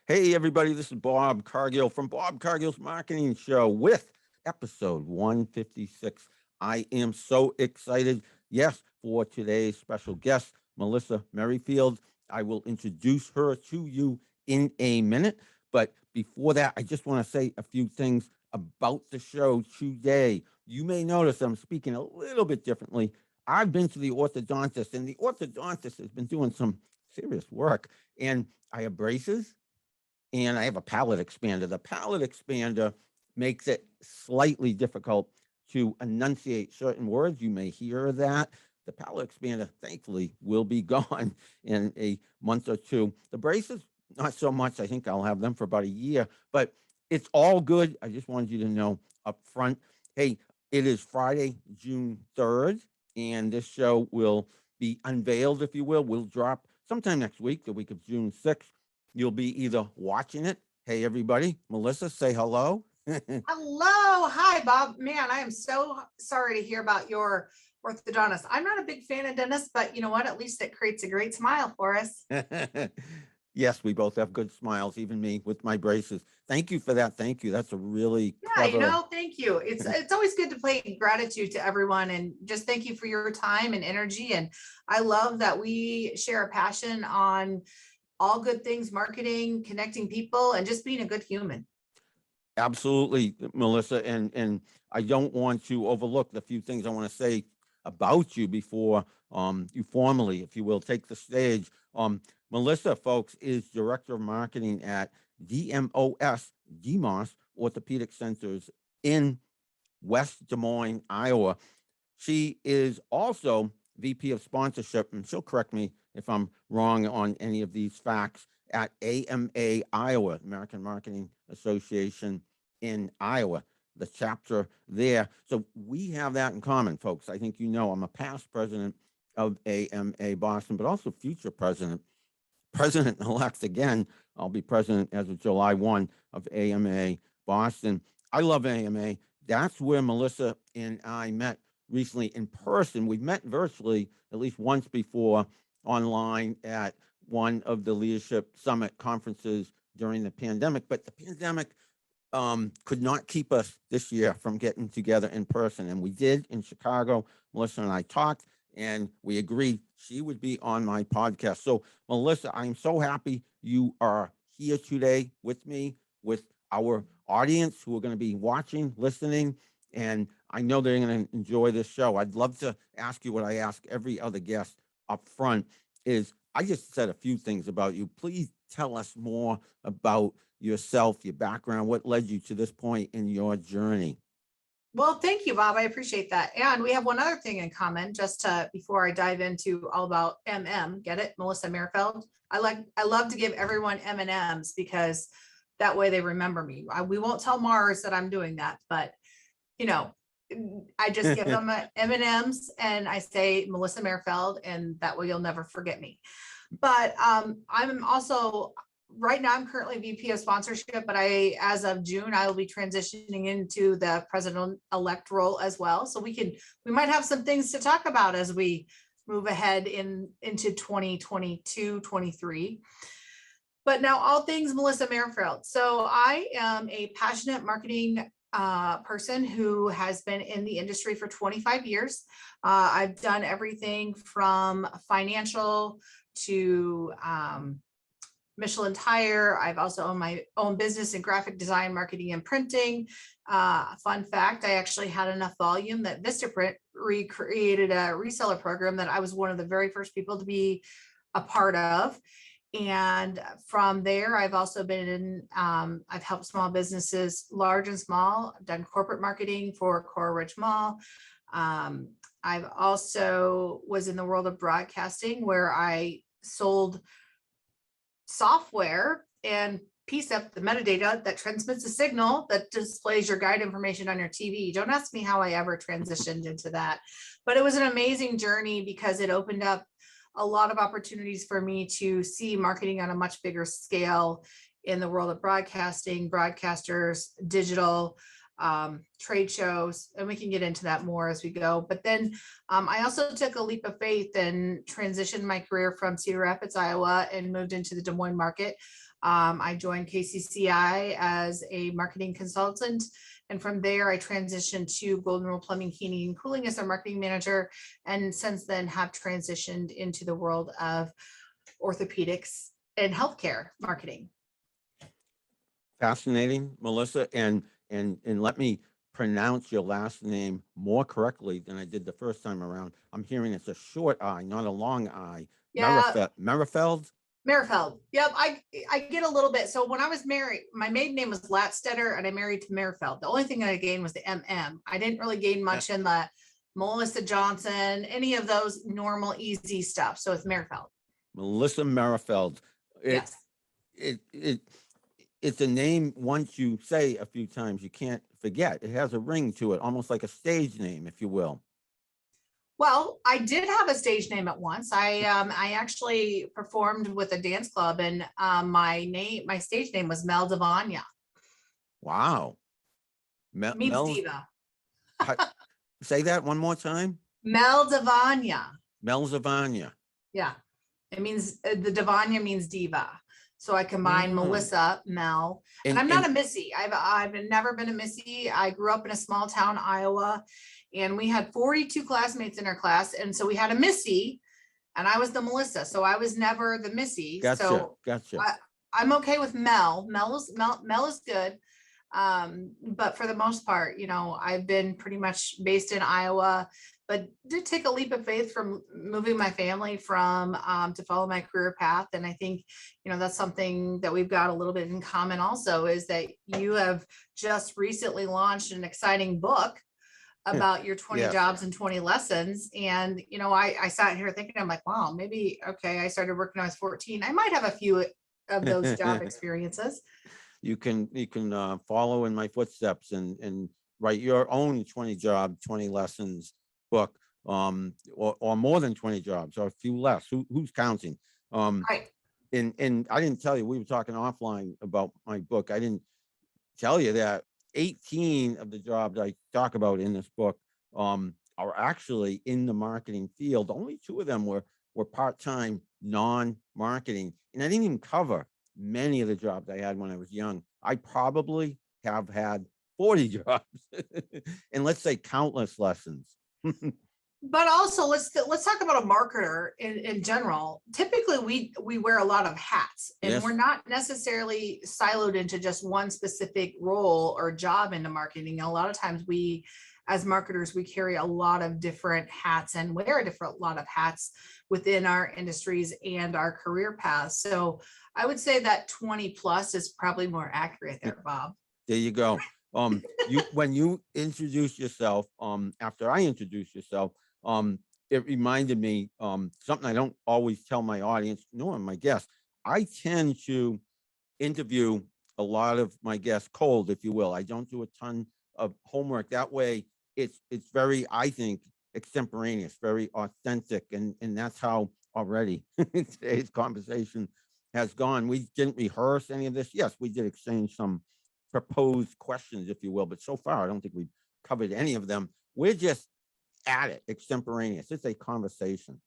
Hey, everybody, this is Bob Cargill from Bob Cargill's Marketing Show with episode 156. I am so excited, yes, for today's special guest, Melissa Merrifield. I will introduce her to you in a minute. But before that, I just want to say a few things about the show today. You may notice I'm speaking a little bit differently. I've been to the orthodontist, and the orthodontist has been doing some serious work. And I have braces and I have a palate expander. The palate expander makes it slightly difficult to enunciate certain words. You may hear that. The palate expander, thankfully, will be gone in a month or two. The braces, not so much. I think I'll have them for about a year, but it's all good. I just wanted you to know up front. Hey, it is Friday, June 3rd, and this show will be unveiled, if you will. We'll drop sometime next week, the week of June 6th. You'll be either watching it. Hey, everybody. Melissa, say hello. Hello. Hi, Bob. Man, I am so sorry to hear about your orthodontist. I'm not a big fan of dentists, but you know what? At least it creates a great smile for us. Yes, we both have good smiles, even me with my braces. Thank you for that. Thank you. That's a really Yeah, clever. thank you. It's always good to play gratitude to everyone and just thank you for your time and energy. And I love that we share a passion on all good things, marketing, connecting people, and just being a good human. Absolutely, Melissa. And I don't want to overlook the few things I want to say about you before you formally, if you will, take the stage. Melissa, folks, is Director of Marketing at DMOS Orthopedic Centers in West Des Moines, Iowa. She is also VP of Sponsorship, and she'll correct me if I'm wrong on any of these facts, at AMA Iowa, American Marketing Association in Iowa, the chapter there. So we have that in common, folks. I think you know I'm a past president of AMA Boston, but also future president-elect again. I'll be president as of July 1 of AMA Boston. I love AMA. That's where Melissa and I met recently in person. We've met virtually at least once before online at one of the leadership summit conferences during the pandemic, but the pandemic could not keep us this year from getting together in person. And we did in Chicago. Melissa and I talked and we agreed she would be on my podcast. So Melissa, I'm so happy you are here today with me, with our audience who are going to be watching, listening, and I know they're going to enjoy this show. I'd love to ask you what I ask every other guest up front is I just said a few things about you. Please tell us more about yourself, your background, what led you to this point in your journey. Well, thank you, Bob. I appreciate that. And we have one other thing in common, just to before I dive into all about get it, Melissa Merrifield. I love to give everyone M&Ms because that way they remember me. We won't tell Mars that I'm doing that, but you know, I just give them M&Ms and I say Melissa Merrifield, and that way you'll never forget me. But I'm also right now I'm currently VP of sponsorship, but as of June, I will be transitioning into the president-elect role as well. So we might have some things to talk about as we move ahead into 2022, 23. But now all things Melissa Merrifield. So I am a passionate marketing person who has been in the industry for 25 years. I've done everything from financial to Michelin Tire. I've also owned my own business in graphic design, marketing, and printing. Fun fact, I actually had enough volume that Vistaprint recreated a reseller program that I was one of the very first people to be a part of. And from there, I've also been in, I've helped small businesses, large and small. I've done corporate marketing for Coral Ridge Mall. I've also was in the world of broadcasting where I sold software and piece of the metadata that transmits a signal that displays your guide information on your TV. Don't ask me how I ever transitioned into that, but it was an amazing journey because it opened up a lot of opportunities for me to see marketing on a much bigger scale in the world of broadcasting, broadcasters, digital, trade shows, and we can get into that more as we go. But then I also took a leap of faith and transitioned my career from Cedar Rapids, Iowa, and moved into the Des Moines market. I joined KCCI as a marketing consultant. And from there, I transitioned to Golden Rule Plumbing, Heating, and Cooling as a marketing manager. And since then have transitioned into the world of orthopedics and healthcare marketing. Fascinating, Melissa. And let me pronounce your last name more correctly than I did the first time around. I'm hearing it's a short I, not a long I. Yeah, Merrifield? Merrifield. Yep, I get a little bit. So when I was married, my maiden name was Latstetter, and I married to Merrifield. The only thing that I gained was the MM. I didn't really gain much in the Melissa Johnson, any of those normal easy stuff. So it's Merrifield. Melissa Merrifield. It, Yes. it it's a name once you say a few times, you can't forget. It has a ring to it, almost like a stage name, if you will. Well, I did have a stage name at once. I actually performed with a dance club, and my stage name was Mel Devanya. Wow. Means diva. Say that one more time. Mel Devanya. Mel Zavanya. Yeah. It means the Devanya means diva. So I combine Melissa, Mel, and I'm not a Missy. I've never been a Missy. I grew up in a small town, Iowa, and we had 42 classmates in our class. And so we had a Missy, and I was the Melissa. So I was never the Missy. Gotcha. So Gotcha. I'm okay with Mel. Mel is good. But for the most part, I've been pretty much based in Iowa, but did take a leap of faith from moving my family from to follow my career path. And I think, that's something that we've got a little bit in common also, is that you have just recently launched an exciting book about your 20 Yes. jobs and 20 lessons. And, I sat here thinking, I'm like, wow, maybe, okay, I started working when I was 14. I might have a few of those job experiences. You can follow in my footsteps and write your own 20 job, 20 lessons book, or more than 20 jobs, or a few less. Who's counting? Right. And I didn't tell you, we were talking offline about my book. I didn't tell you that 18 of the jobs I talk about in this book are actually in the marketing field. Only 2 of them were part-time, non-marketing. And I didn't even cover many of the jobs I had when I was young. I probably have had 40 jobs and let's say countless lessons. But also let's talk about a marketer in general. Typically we wear a lot of hats, and Yes. we're not necessarily siloed into just one specific role or job into marketing. A lot of times we, as marketers, we carry a lot of different hats and wear a lot of hats within our industries and our career paths. So I would say that 20 plus is probably more accurate there, Bob. There you go. When you introduce yourself, after I introduce yourself, it reminded me something I don't always tell my audience nor my guests. I tend to interview a lot of my guests cold, if you will. I don't do a ton of homework. That way, it's very, I think, extemporaneous, very authentic, and that's how already today's conversation has gone. We didn't rehearse any of this. Yes, we did exchange some proposed questions, if you will, but so far I don't think we've covered any of them. We're just at it, extemporaneous. It's a conversation.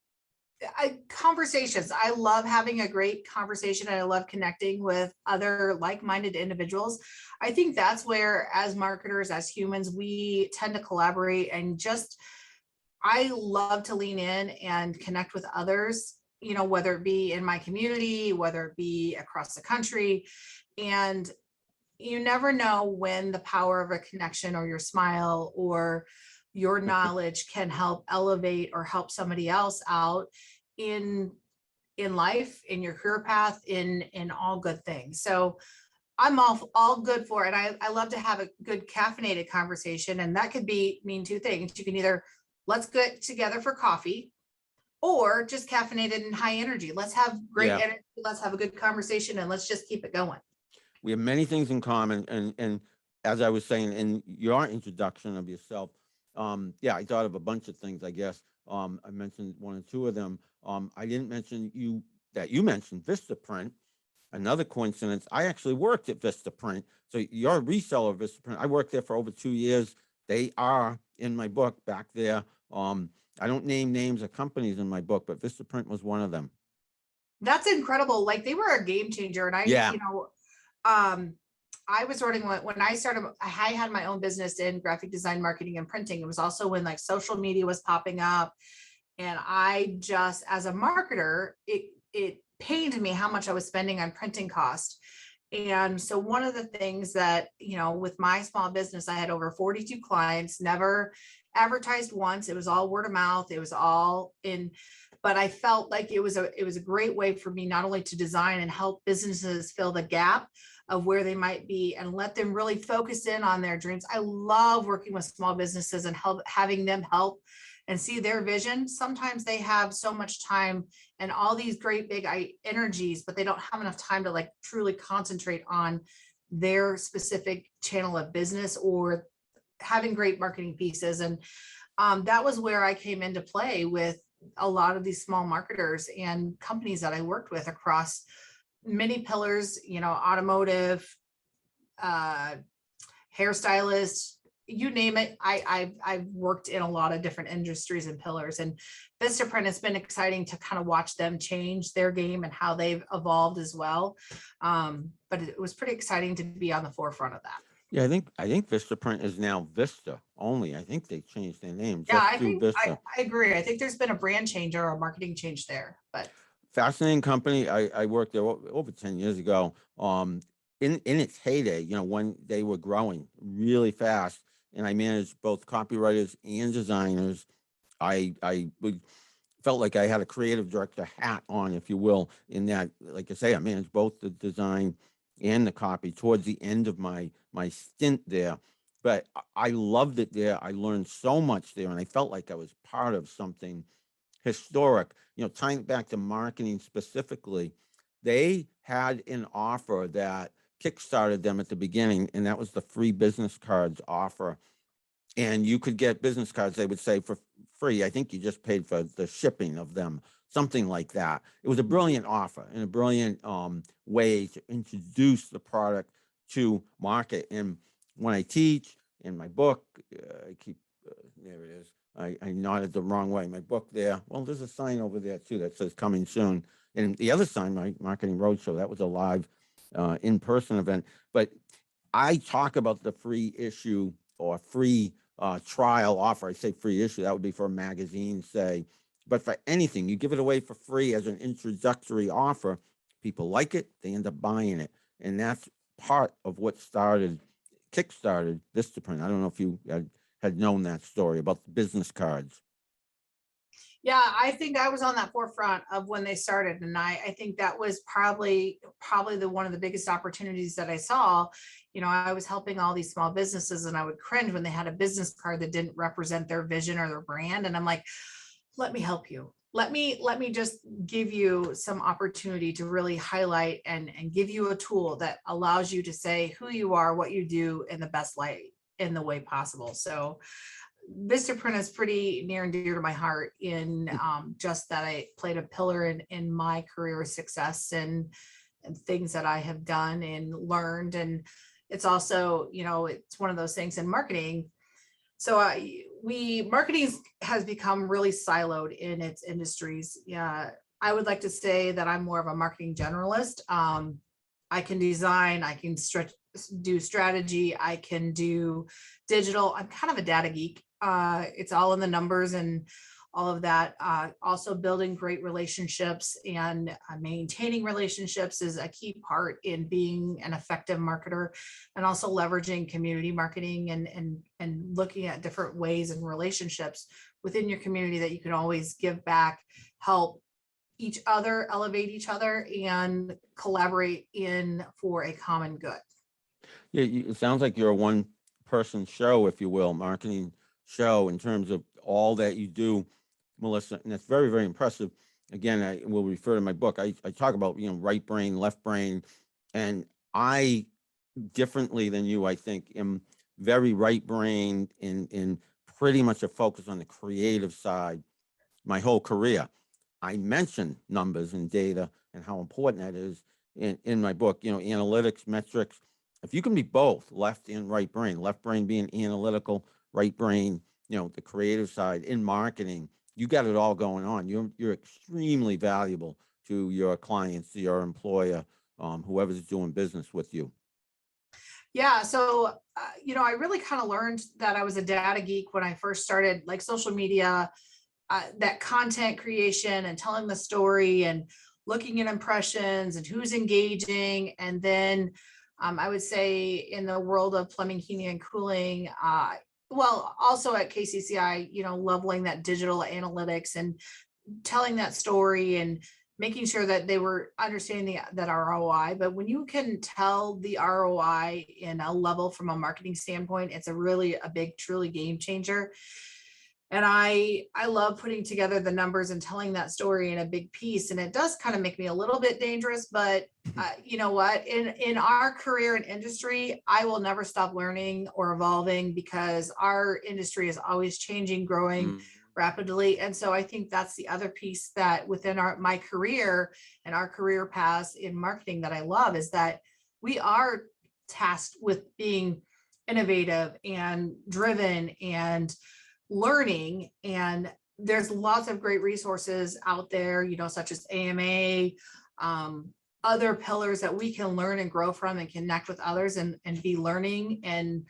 Conversations. I love having a great conversation, and I love connecting with other like-minded individuals. I think that's where, as marketers, as humans, we tend to collaborate, and I love to lean in and connect with others, whether it be in my community, whether it be across the country. And you never know when the power of a connection or your smile or your knowledge can help elevate or help somebody else out in life, in your career path, in all good things. So I'm all good for it. I love to have a good caffeinated conversation, and that could mean 2 things. You can either let's get together for coffee, or just caffeinated and high energy. Let's have great energy. Let's have a good conversation, and let's just keep it going. We have many things in common, and as I was saying in your introduction of yourself, I thought of a bunch of things, I guess. I mentioned 1 or 2 of them. I didn't mention you mentioned Vistaprint. Another coincidence, I actually worked at Vistaprint. So you're a reseller of Vistaprint. I worked there for over 2 years. They are in my book back there. I don't name names of companies in my book, but Vistaprint was one of them. That's incredible. Like they were a game changer. And Yeah. I was running when I started, I had my own business in graphic design, marketing, and printing. It was also when like social media was popping up. And I just, as a marketer, it pained me how much I was spending on printing cost. And so one of the things that, with my small business, I had over 42 clients, never advertised once. It was all word of mouth. It was all in, but I felt like it was a great way for me not only to design and help businesses fill the gap of where they might be and let them really focus in on their dreams. I love working with small businesses and having them help and see their vision. Sometimes they have so much time and all these great big energies, but they don't have enough time to like truly concentrate on their specific channel of business or having great marketing pieces. And that was where I came into play with a lot of these small marketers and companies that I worked with across many pillars, automotive, uh, hairstylists, you name it. I've worked in a lot of different industries and pillars, and Vistaprint has been exciting to kind of watch them change their game and how they've evolved as well. But it was pretty exciting to be on the forefront of that. Yeah, I think Vistaprint is now Vista only. I think they changed their name Yeah, just I to think Vista. I agree. I think there's been a brand change or a marketing change there, but Fascinating company. I worked there over 10 years ago. In its heyday, when they were growing really fast, and I managed both copywriters and designers. Felt like I had a creative director hat on, if you will, in that, like I say, I managed both the design and the copy towards the end of my stint there. But I loved it there. I learned so much there, and I felt like I was part of something historic. Tying it back to marketing specifically, they had an offer that kickstarted them at the beginning, and that was the free business cards offer. And you could get business cards, they would say, for free. I think you just paid for the shipping of them, something like that. It was a brilliant offer and a brilliant way to introduce the product to market. And when I teach in my book, I keep, there it is. I nodded the wrong way. My book there. Well, there's a sign over there too that says coming soon. And the other sign, my marketing roadshow, that was a live in-person event. But I talk about the free issue or free trial offer. I say free issue, that would be for a magazine, say. But for anything, you give it away for free as an introductory offer, people like it, they end up buying it. And that's part of what kickstarted Vistaprint. I don't know if you had known that story about the business cards. yeah, I think I was on that forefront of when they started. And I think that was probably the one of the biggest opportunities that I saw. I was helping all these small businesses and I would cringe when they had a business card that didn't represent their vision or their brand. And I'm like, let me help you. Let me just give you some opportunity to really highlight and give you a tool that allows you to say who you are, what you do in the best light, in the way possible. So Vistaprint is pretty near and dear to my heart in just that I played a pillar in my career success and things that I have done and learned. And it's also, it's one of those things in marketing. So marketing has become really siloed in its industries. Yeah, I would like to say that I'm more of a marketing generalist. I can design, I can do strategy, I can do digital. I'm kind of a data geek. It's all in the numbers and all of that. Also building great relationships and maintaining relationships is a key part in being an effective marketer, and also leveraging community marketing and looking at different ways and relationships within your community that you can always give back, help each other, elevate each other, and collaborate in for a common good. Yeah, it sounds like you're a one-person show, if you will, marketing show in terms of all that you do, Melissa, and that's very, very impressive. Again, I will refer to my book. I talk about, right brain, left brain, and I, differently than you, I think, am very right brain in pretty much a focus on the creative side my whole career. I mention numbers and data and how important that is in my book, analytics, metrics. If you can be both left and right brain, left brain being analytical, right brain, the creative side in marketing, you got it all going on. You're extremely valuable to your clients, to your employer, whoever's doing business with you? Yeah. So, I really kind of learned that I was a data geek when I first started, like social media, that content creation and telling the story and looking at impressions and who's engaging. And then I would say in the world of plumbing, heating, and cooling, well, also at KCCI, leveling that digital analytics and telling that story and making sure that they were understanding that ROI. But when you can tell the ROI in a level from a marketing standpoint, it's a big, truly game changer. And I love putting together the numbers and telling that story in a big piece. And it does kind of make me a little bit dangerous, but you know what? In our career and industry, I will never stop learning or evolving because our industry is always changing, growing rapidly. And so I think that's the other piece that within my career and our career paths in marketing that I love is that we are tasked with being innovative and driven and learning. And there's lots of great resources out there, such as AMA, other pillars that we can learn and grow from and connect with others and be learning. And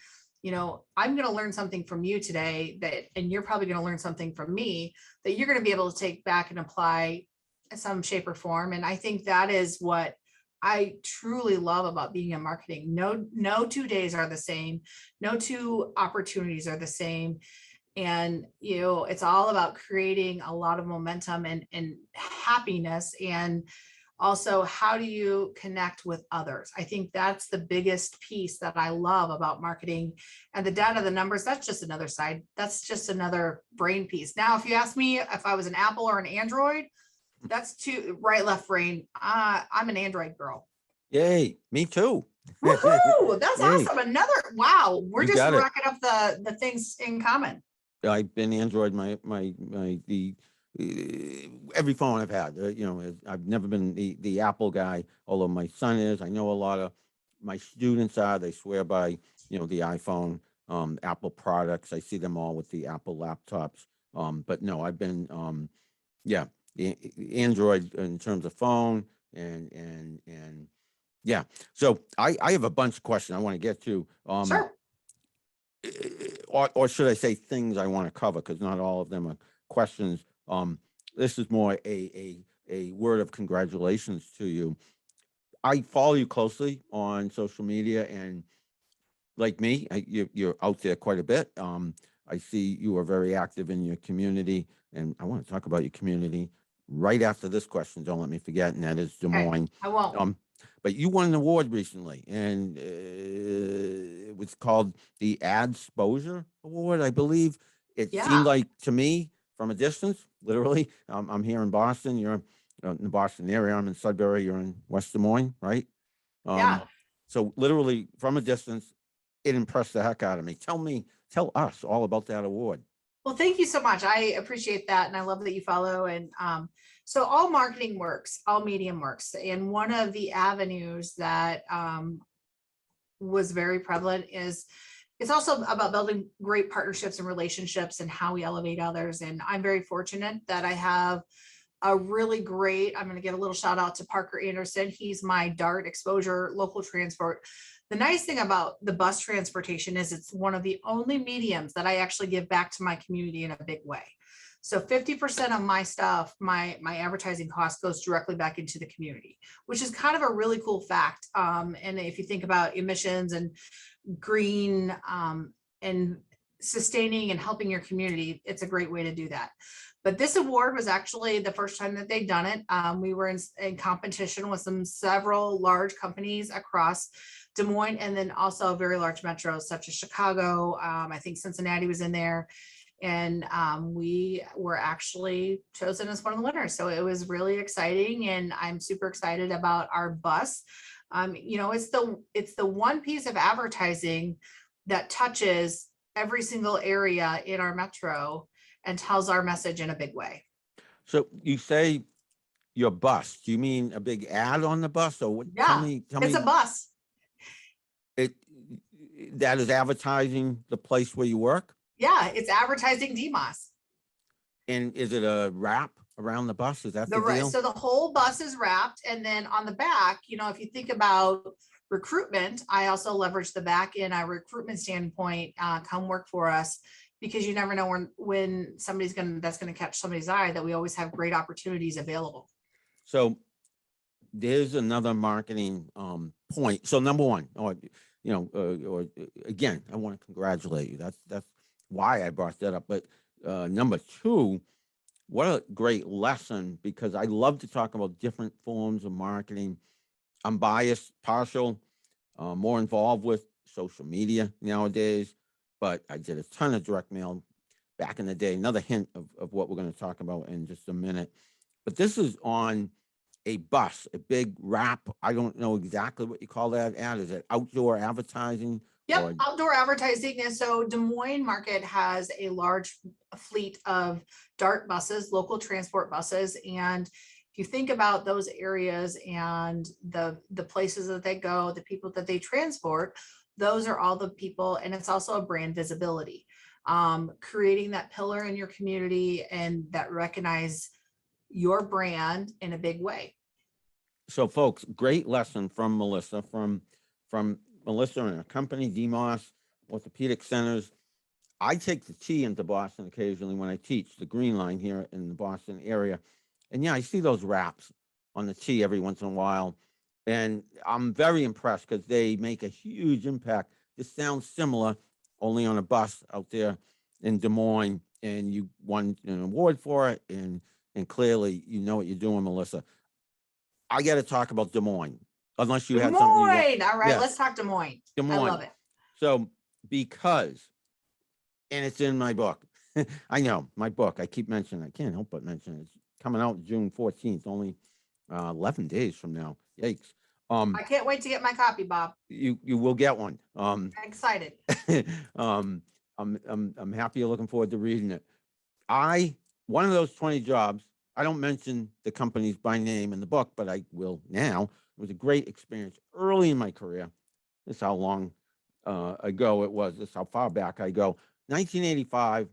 I'm going to learn something from you today and you're probably going to learn something from me that you're going to be able to take back and apply in some shape or form. And I think that is what I truly love about being in marketing. No 2 days are the same. No two opportunities are the same. And, it's all about creating a lot of momentum and happiness. And also, how do you connect with others? I think that's the biggest piece that I love about marketing. And the data, the numbers, that's just another side. That's just another brain piece. Now, if you ask me if I was an Apple or an Android, that's two right, left brain. I'm an Android girl. Yay, me too. Woohoo! That's Yay. awesome. Wow. We're You just got it. racking up the things in common. I've been Android every phone I've had. I've never been the Apple guy, although my son is. I know a lot of my students are. They swear by the iPhone, Apple products. I see them all with the Apple laptops. But no, I've been Android in terms of phone and yeah. So I have a bunch of questions I want to get to. Sure. Or should I say things I want to cover, because not all of them are questions. This is more a word of congratulations to you. I follow you closely on social media, and like me, you're out there quite a bit. I see you are very active in your community, and I want to talk about your community right after this question. Don't let me forget, and that is Des Moines. I won't. But you won an award recently, and it was called the Ad Sposer Award, I believe. It seemed like to me from a distance, literally. I'm here in Boston. You're in the Boston area. I'm in Sudbury. You're in West Des Moines, right? Yeah. So literally from a distance, it impressed the heck out of me. Tell us all about that award. Well, thank you so much. I appreciate that. And I love that you follow. And so all marketing works, all medium works. And one of the avenues that was very prevalent is it's also about building great partnerships and relationships and how we elevate others. And I'm very fortunate that I have a really great, I'm going to give a little shout out to Parker Anderson. He's my DART exposure local transport. The nice thing about the bus transportation is it's one of the only mediums that I actually give back to my community in a big way. So 50% of my stuff, my advertising cost goes directly back into the community, which is kind of a really cool fact. And if you think about emissions and green and sustaining and helping your community, it's a great way to do that. But this award was actually the first time that they'd done it. We were in competition with several large companies across Des Moines, and then also very large metros such as Chicago. I think Cincinnati was in there. And we were actually chosen as one of the winners. So it was really exciting. And I'm super excited about our bus. It's the one piece of advertising that touches every single area in our metro and tells our message in a big way. So you say your bus, do you mean a big ad on the bus, or what? Yeah, tell me it's a bus. That is advertising the place where you work? Yeah, it's advertising DMOS. And is it a wrap around the bus. Is that the deal? So the whole bus is wrapped, and then on the back, if you think about recruitment, I also leverage the back in a recruitment standpoint. Come work for us, because you never know when that's going to catch somebody's eye, that we always have great opportunities available. So there's another marketing point. So number one, again, I want to congratulate you. That's why I brought that up. But number two, what a great lesson, because I love to talk about different forms of marketing. I'm biased, partial, more involved with social media nowadays, but I did a ton of direct mail back in the day. Another hint of what we're going to talk about in just a minute. But this is on a bus, a big wrap. I don't know exactly what you call that ad. Is it outdoor advertising? Yep, outdoor advertising. And so Des Moines market has a large fleet of DART buses, local transport buses. And if you think about those areas and the places that they go, the people that they transport, those are all the people. And it's also a brand visibility, creating that pillar in your community and that recognize your brand in a big way. So folks, great lesson from Melissa, from Melissa and her company, DMOS Orthopedic Centers. I take the T into Boston occasionally when I teach the Green Line here in the Boston area. And yeah, I see those wraps on the T every once in a while. And I'm very impressed because they make a huge impact. This sounds similar, only on a bus out there in Des Moines, and you won an award for it. And clearly, you know what you're doing, Melissa. I got to talk about Des Moines, unless you had something you want. All right, Yeah. Let's talk Des Moines. Des Moines. I love it. So because, and it's in my book. I know, my book. I keep mentioning it. I can't help but mention it. It's coming out June 14th, only 11 days from now. Yikes. I can't wait to get my copy, Bob. You will get one. I'm excited. I'm happy you're looking forward to reading it. One of those 20 jobs, I don't mention the companies by name in the book, but I will now. It was a great experience early in my career. This is how long ago it was. This is how far back I go. 1985,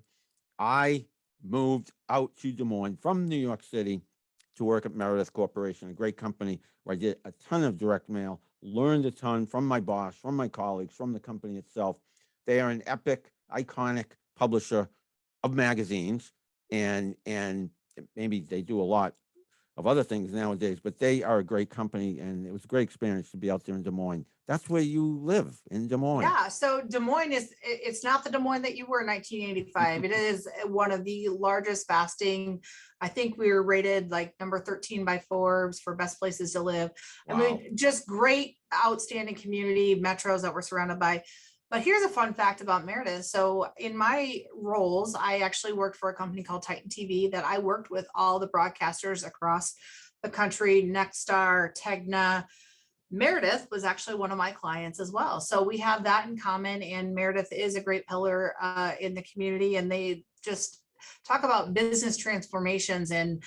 I moved out to Des Moines from New York City to work at Merrifield Corporation, a great company where I did a ton of direct mail, learned a ton from my boss, from my colleagues, from the company itself. They are an epic, iconic publisher of magazines, and maybe they do a lot of other things nowadays, but they are a great company, and it was a great experience to be out there in Des Moines. That's where you live, in Des Moines. Yeah, so Des Moines it's not the Des Moines that you were in 1985. It is one of the largest fasting. I think we were rated like number 13 by Forbes for best places to live. Wow. I mean, just great, outstanding community, metros that we're surrounded by. But here's a fun fact about Meredith. So in my roles, I actually worked for a company called Titan TV that I worked with all the broadcasters across the country, Nexstar, Tegna. Meredith was actually one of my clients as well. So we have that in common, and Meredith is a great pillar in the community, and they just talk about business transformations and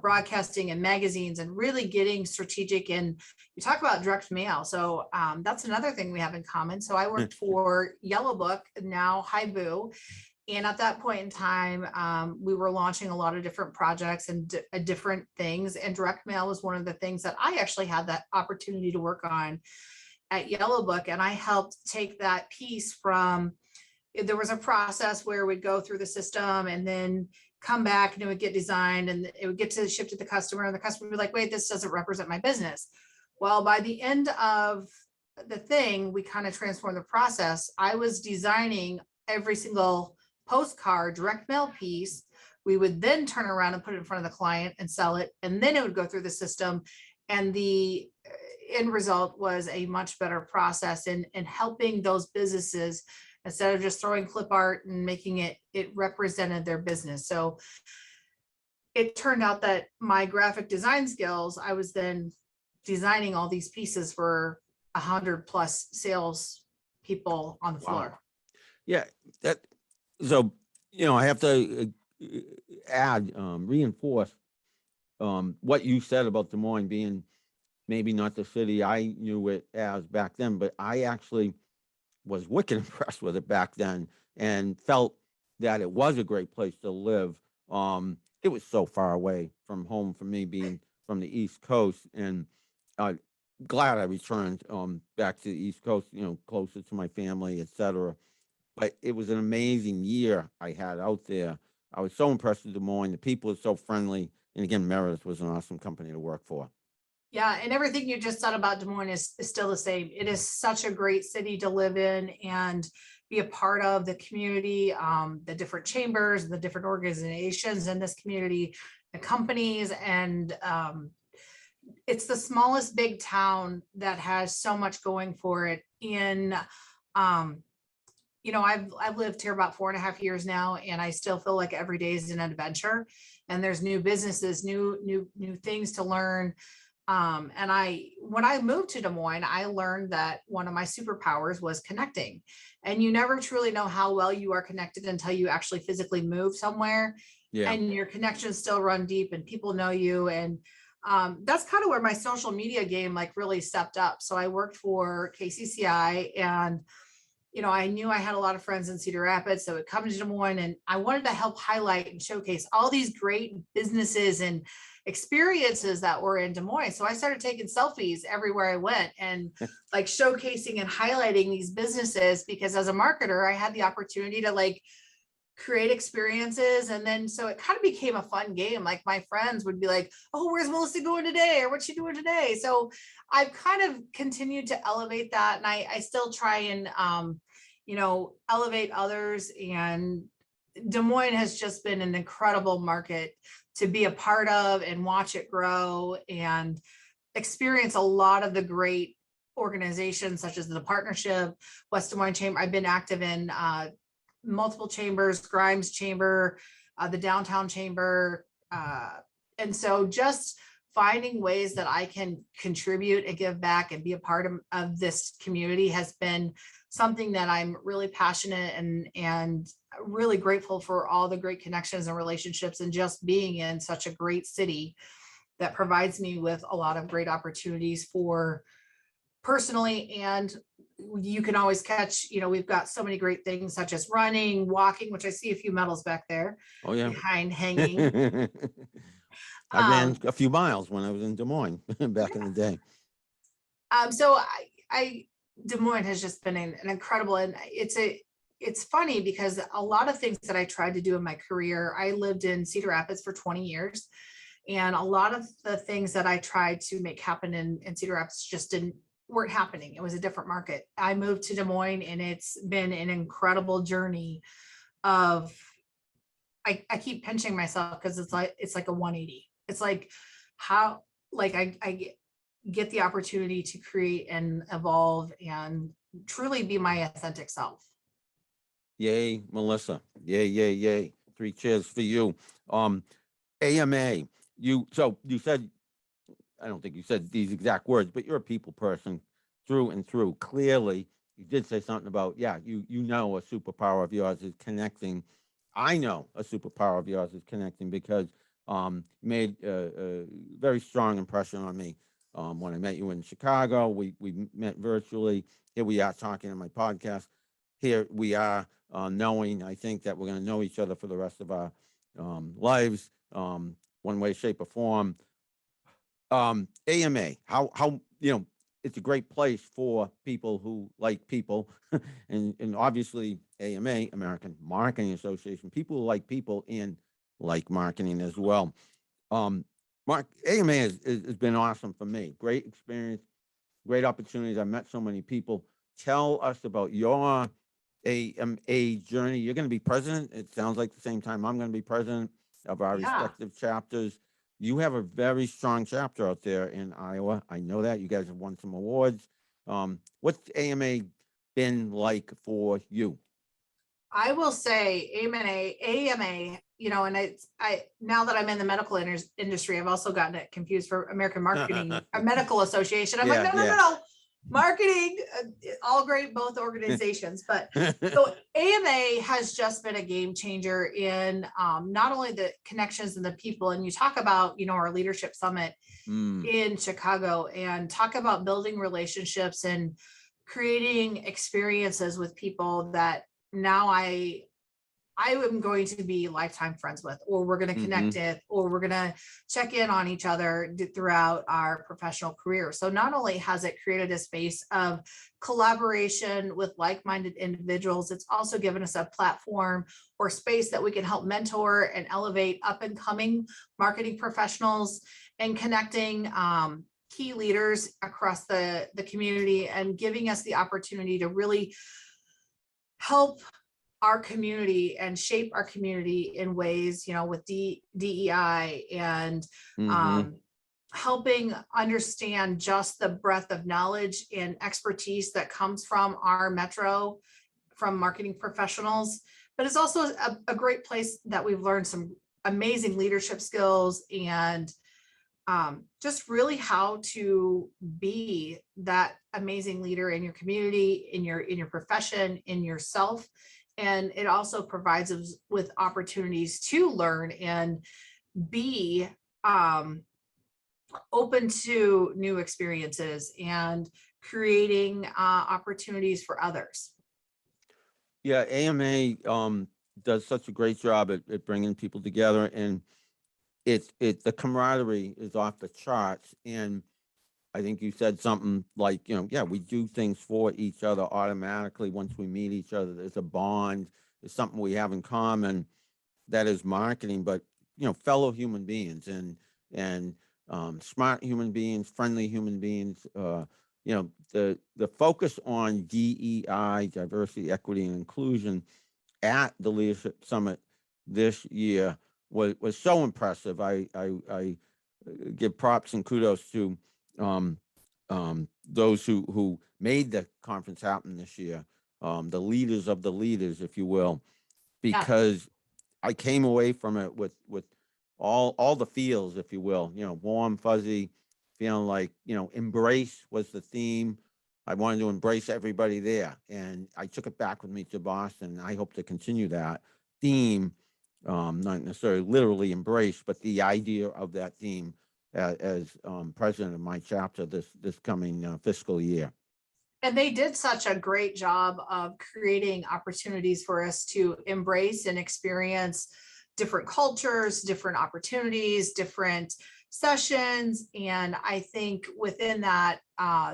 broadcasting and magazines and really getting strategic. And you talk about direct mail. So that's another thing we have in common. So I worked for Yellow Book, now Haibu. And at that point in time, we were launching a lot of different projects and different things. And direct mail was one of the things that I actually had that opportunity to work on at Yellow Book. And I helped take that piece from, there was a process where we'd go through the system and then come back and it would get designed and it would get to ship to the customer, and the customer would be like, wait, this doesn't represent my business. Well, by the end of the thing, we kind of transformed the process. I was designing every single postcard direct mail piece. We would then turn around and put it in front of the client and sell it, and then it would go through the system, and the end result was a much better process in helping those businesses. Instead of just throwing clip art and making it represented their business. So it turned out that my graphic design skills, I was then designing all these pieces for 100+ sales people on the floor. Wow. Yeah, so I have to add, reinforce what you said about Des Moines being maybe not the city I knew it as back then, but I actually was wicked impressed with it back then and felt that it was a great place to live. it was so far away from home for me being from the East Coast, and uh, glad I returned back to the East Coast, closer to my family, etc. But it was an amazing year I had out there. I was so impressed with Des Moines. The people are so friendly, and again, Meredith was an awesome company to work for. Yeah, and everything you just said about Des Moines is still the same. It is such a great city to live in and be a part of the community, the different chambers, the different organizations in this community, the companies, and it's the smallest big town that has so much going for it. Um, I've lived here about 4.5 years now, and I still feel like every day is an adventure. And there's new businesses, new things to learn. When I moved to Des Moines, I learned that one of my superpowers was connecting. And you never truly know how well you are connected until you actually physically move somewhere Yeah. and your connections still run deep and people know you. And that's kind of where my social media game like really stepped up. So I worked for KCCI, and I knew I had a lot of friends in Cedar Rapids, so it would come to Des Moines, and I wanted to help highlight and showcase all these great businesses and experiences that were in Des Moines. So I started taking selfies everywhere I went and like showcasing and highlighting these businesses, because as a marketer, I had the opportunity to like create experiences. And then so it kind of became a fun game. Like my friends would be like, oh, where's Melissa going today? Or what's she doing today? So I've kind of continued to elevate that. And I still try and, elevate others. And Des Moines has just been an incredible market to be a part of and watch it grow and experience a lot of the great organizations such as the partnership, West Des Moines Chamber. I've been active in multiple chambers, Grimes Chamber, the downtown chamber. And so just finding ways that I can contribute and give back and be a part of this community has been something that I'm really passionate and really grateful for all the great connections and relationships, and just being in such a great city that provides me with a lot of great opportunities for personally. And you can always catch, we've got so many great things such as running, walking, which I see a few medals back there. Oh yeah. Behind hanging. I ran a few miles when I was in Des Moines back in the day. So Des Moines has just been an incredible, and it's funny because a lot of things that I tried to do in my career, I lived in Cedar Rapids for 20 years. And a lot of the things that I tried to make happen in Cedar Rapids just weren't happening. It was a different market. I moved to Des Moines, and it's been an incredible journey of, I keep pinching myself because it's like a 180. It's like how, like I get the opportunity to create and evolve and truly be my authentic self. Yay, Melissa. Yay, yay, yay. 3 cheers for you. AMA, you said, I don't think you said these exact words, but you're a people person through and through. Clearly, you did say something about, you know a superpower of yours is connecting. I know a superpower of yours is connecting because you made a very strong impression on me when I met you in Chicago. We met virtually. Here we are talking on my podcast. Here we are knowing, I think, that we're going to know each other for the rest of our lives, one way, shape, or form. AMA, how it's a great place for people who like people, and obviously AMA, American Marketing Association, people who like people and like marketing as well. AMA has been awesome for me. Great experience, great opportunities. I met so many people. Tell us about your AMA journey. You're going to be president. It sounds like the same time I'm going to be president of our respective chapters. You have a very strong chapter out there in Iowa. I know that. You guys have won some awards. What's AMA been like for you? I will say AMA, and now that I'm in the medical industry, I've also gotten it confused for American Marketing, a medical association. I'm like, no. Marketing, all great, both organizations, but so AMA has just been a game changer in not only the connections and the people, and you talk about, our leadership summit in Chicago, and talk about building relationships and creating experiences with people that now I I am going to be lifetime friends with, or we're going to connect with, or we're going to check in on each other throughout our professional career. So not only has it created a space of collaboration with like-minded individuals, it's also given us a platform or space that we can help mentor and elevate up and coming marketing professionals and connecting key leaders across the community, and giving us the opportunity to really help our community and shape our community in ways, with DEI and helping understand just the breadth of knowledge and expertise that comes from our metro, from marketing professionals. But it's also a great place that we've learned some amazing leadership skills and just really how to be that amazing leader in your community, in your profession, in yourself. And it also provides us with opportunities to learn and be open to new experiences and creating opportunities for others. Yeah, AMA does such a great job at bringing people together, and the camaraderie is off the charts. And I think you said something like, yeah, we do things for each other automatically once we meet each other. There's a bond, there's something we have in common that is marketing, but fellow human beings and smart human beings, friendly human beings. The focus on DEI, diversity, equity, and inclusion at the Leadership Summit this year was so impressive. I give props and kudos to those who made the conference happen this year, the leaders of the leaders, if you will, because I came away from it with all the feels, if you will, warm, fuzzy, feeling like, embrace was the theme. I wanted to embrace everybody there, and I took it back with me to Boston. I hope to continue that theme, not necessarily literally embrace, but the idea of that theme as president of my chapter this coming fiscal year. And they did such a great job of creating opportunities for us to embrace and experience different cultures, different opportunities, different sessions. And I think within that,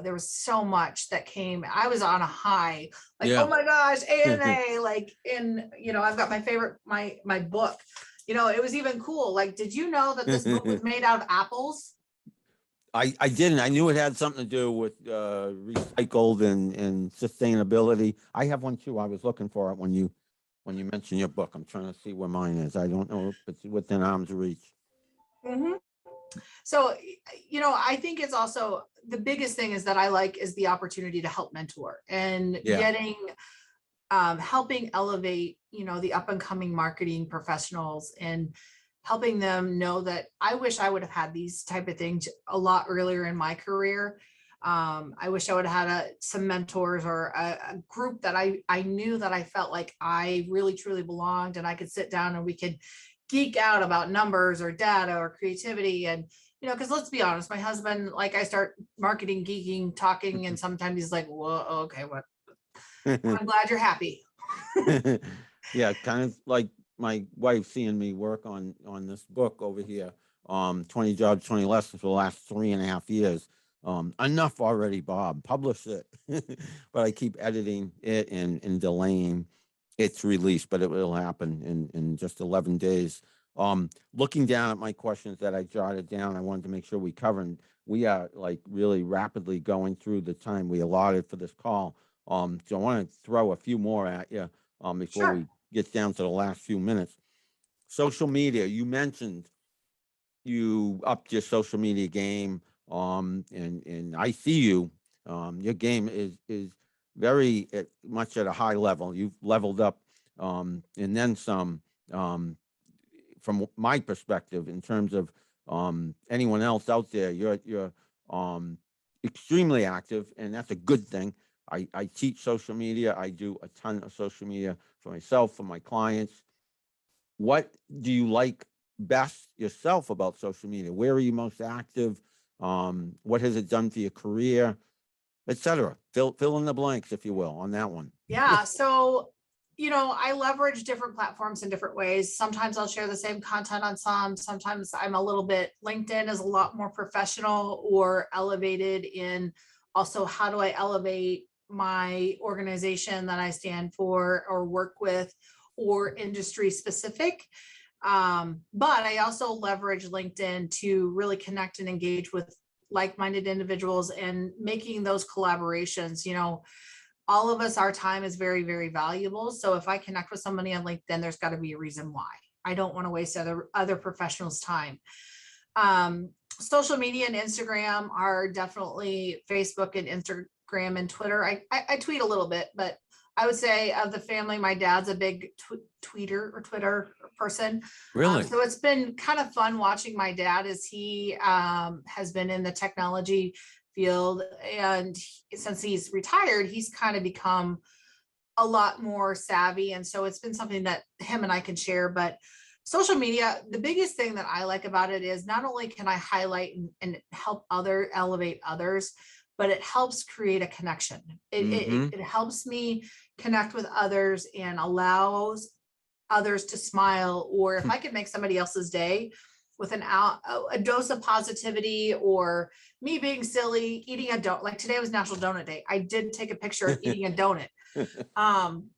there was so much that came. I was on a high, like, oh my gosh, AMA, like I've got my favorite, my book, it was even cool. Like, did you know that this book was made out of apples? I didn't. I knew it had something to do with recycled and sustainability. I have one too. I was looking for it when you mentioned your book. I'm trying to see where mine is. I don't know if it's within arm's reach. So, I think it's also the biggest thing is that I like is the opportunity to help mentor and getting, helping elevate, the up and coming marketing professionals and helping them know that I wish I would have had these type of things a lot earlier in my career. I wish I would have had some mentors or a group that I knew that I felt like I really truly belonged, and I could sit down and we could geek out about numbers or data or creativity. And, because let's be honest, my husband, like, I start marketing, geeking, talking, and sometimes he's like, whoa, okay, what? I'm glad you're happy. Yeah, kind of like my wife seeing me work on this book over here, 20 Jobs, 20 Lessons for the last 3.5 years. Enough already, Bob, publish it. But I keep editing it and delaying its release, but it will happen in just 11 days. Looking down at my questions that I jotted down, I wanted to make sure we covered. We are like really rapidly going through the time we allotted for this call. So I want to throw a few more at you before we get down to the last few minutes. Social media, you mentioned you upped your social media game, and I see you. Your game is very much at a high level. You've leveled up, and then some. From my perspective, in terms of anyone else out there, you're extremely active, and that's a good thing. I teach social media. I do a ton of social media for myself, for my clients. What do you like best yourself about social media? Where are you most active? What has it done for your career, etc.? Fill in the blanks, if you will, on that one. Yeah. So I leverage different platforms in different ways. Sometimes I'll share the same content on some. Sometimes I'm a little bit, LinkedIn is a lot more professional or elevated in also how do I elevate my organization that I stand for or work with or industry specific. But I also leverage LinkedIn to really connect and engage with like-minded individuals and making those collaborations. All of us, our time is very, very valuable. So if I connect with somebody on LinkedIn, there's got to be a reason why. I don't want to waste other professionals' time. Social media and Instagram are definitely Facebook and Instagram and Twitter. I tweet a little bit, but I would say of the family, my dad's a big tweeter or Twitter person. Really? So it's been kind of fun watching my dad as he has been in the technology field, and since he's retired, he's kind of become a lot more savvy, and so it's been something that him and I can share. But social media, the biggest thing that I like about it is not only can I highlight and help elevate others, but it helps create a connection. It helps me connect with others and allows others to smile, or if I could make somebody else's day with a dose of positivity, or me being silly, eating a donut. Like today was National Donut Day. I did take a picture of eating a donut.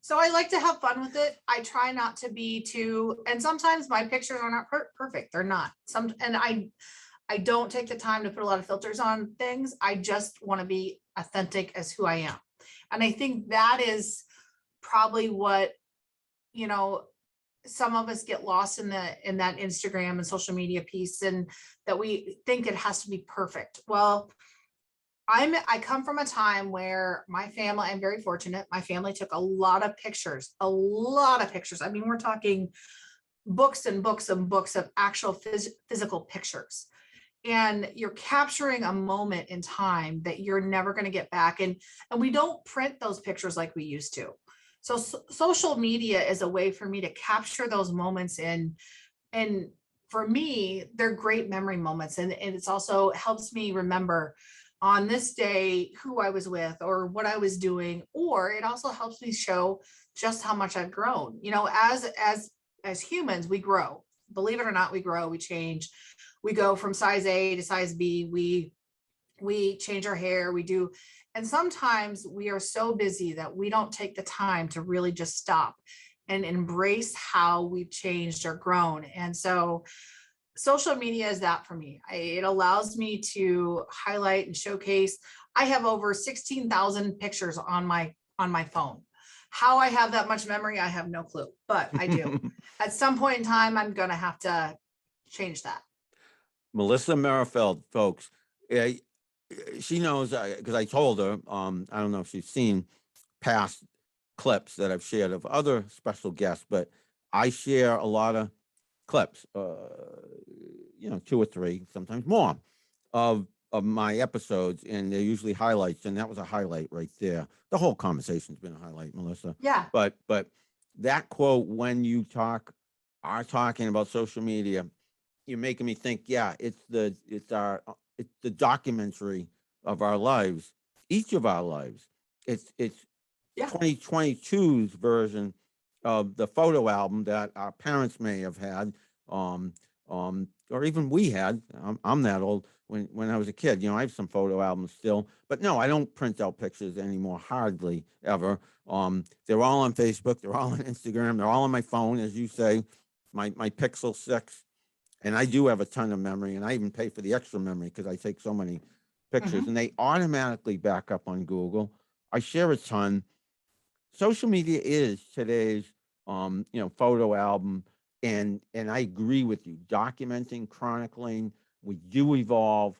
So I like to have fun with it. I try not to be too, and sometimes my pictures are not perfect. They're not. And I don't take the time to put a lot of filters on things. I just want to be authentic as who I am. And I think that is probably what, some of us get lost in that Instagram and social media piece, and that we think it has to be perfect. Well, I come from a time where my family, I'm very fortunate. My family took a lot of pictures. I mean, we're talking books and books and books of actual physical pictures. And you're capturing a moment in time that you're never going to get back. And we don't print those pictures like we used to. So social media is a way for me to capture those moments, and for me, they're great memory moments. And it's also helps me remember on this day who I was with or what I was doing, or it also helps me show just how much I've grown. As humans, we grow. Believe it or not, we grow, we change. We go from size A to size B. We change our hair, we do. And sometimes we are so busy that we don't take the time to really just stop and embrace how we've changed or grown. And so social media is that for me. It allows me to highlight and showcase. I have over 16,000 pictures on my phone. How I have that much memory, I have no clue, but I do. At some point in time, I'm going to have to change that. Melissa Merrifield, folks. She knows, because I told her, I don't know if she's seen past clips that I've shared of other special guests, but I share a lot of clips, 2 or 3, sometimes more, of my episodes, and they're usually highlights, and that was a highlight right there. The whole conversation's been a highlight, Melissa. Yeah. But that quote, when you are talking about social media, you're making me think, yeah, it's the documentary of our lives, each of our lives. It's 2022's version of the photo album that our parents may have had, or even we had. I'm that old. When I was a kid, I have some photo albums still, but no, I don't print out pictures anymore, hardly ever. They're all on Facebook, they're all on Instagram, they're all on my phone, as you say, my Pixel 6. And I do have a ton of memory, and I even pay for the extra memory because I take so many pictures, and they automatically back up on Google. I share a ton. Social media is today's, photo album, and I agree with you. Documenting, chronicling, we do evolve.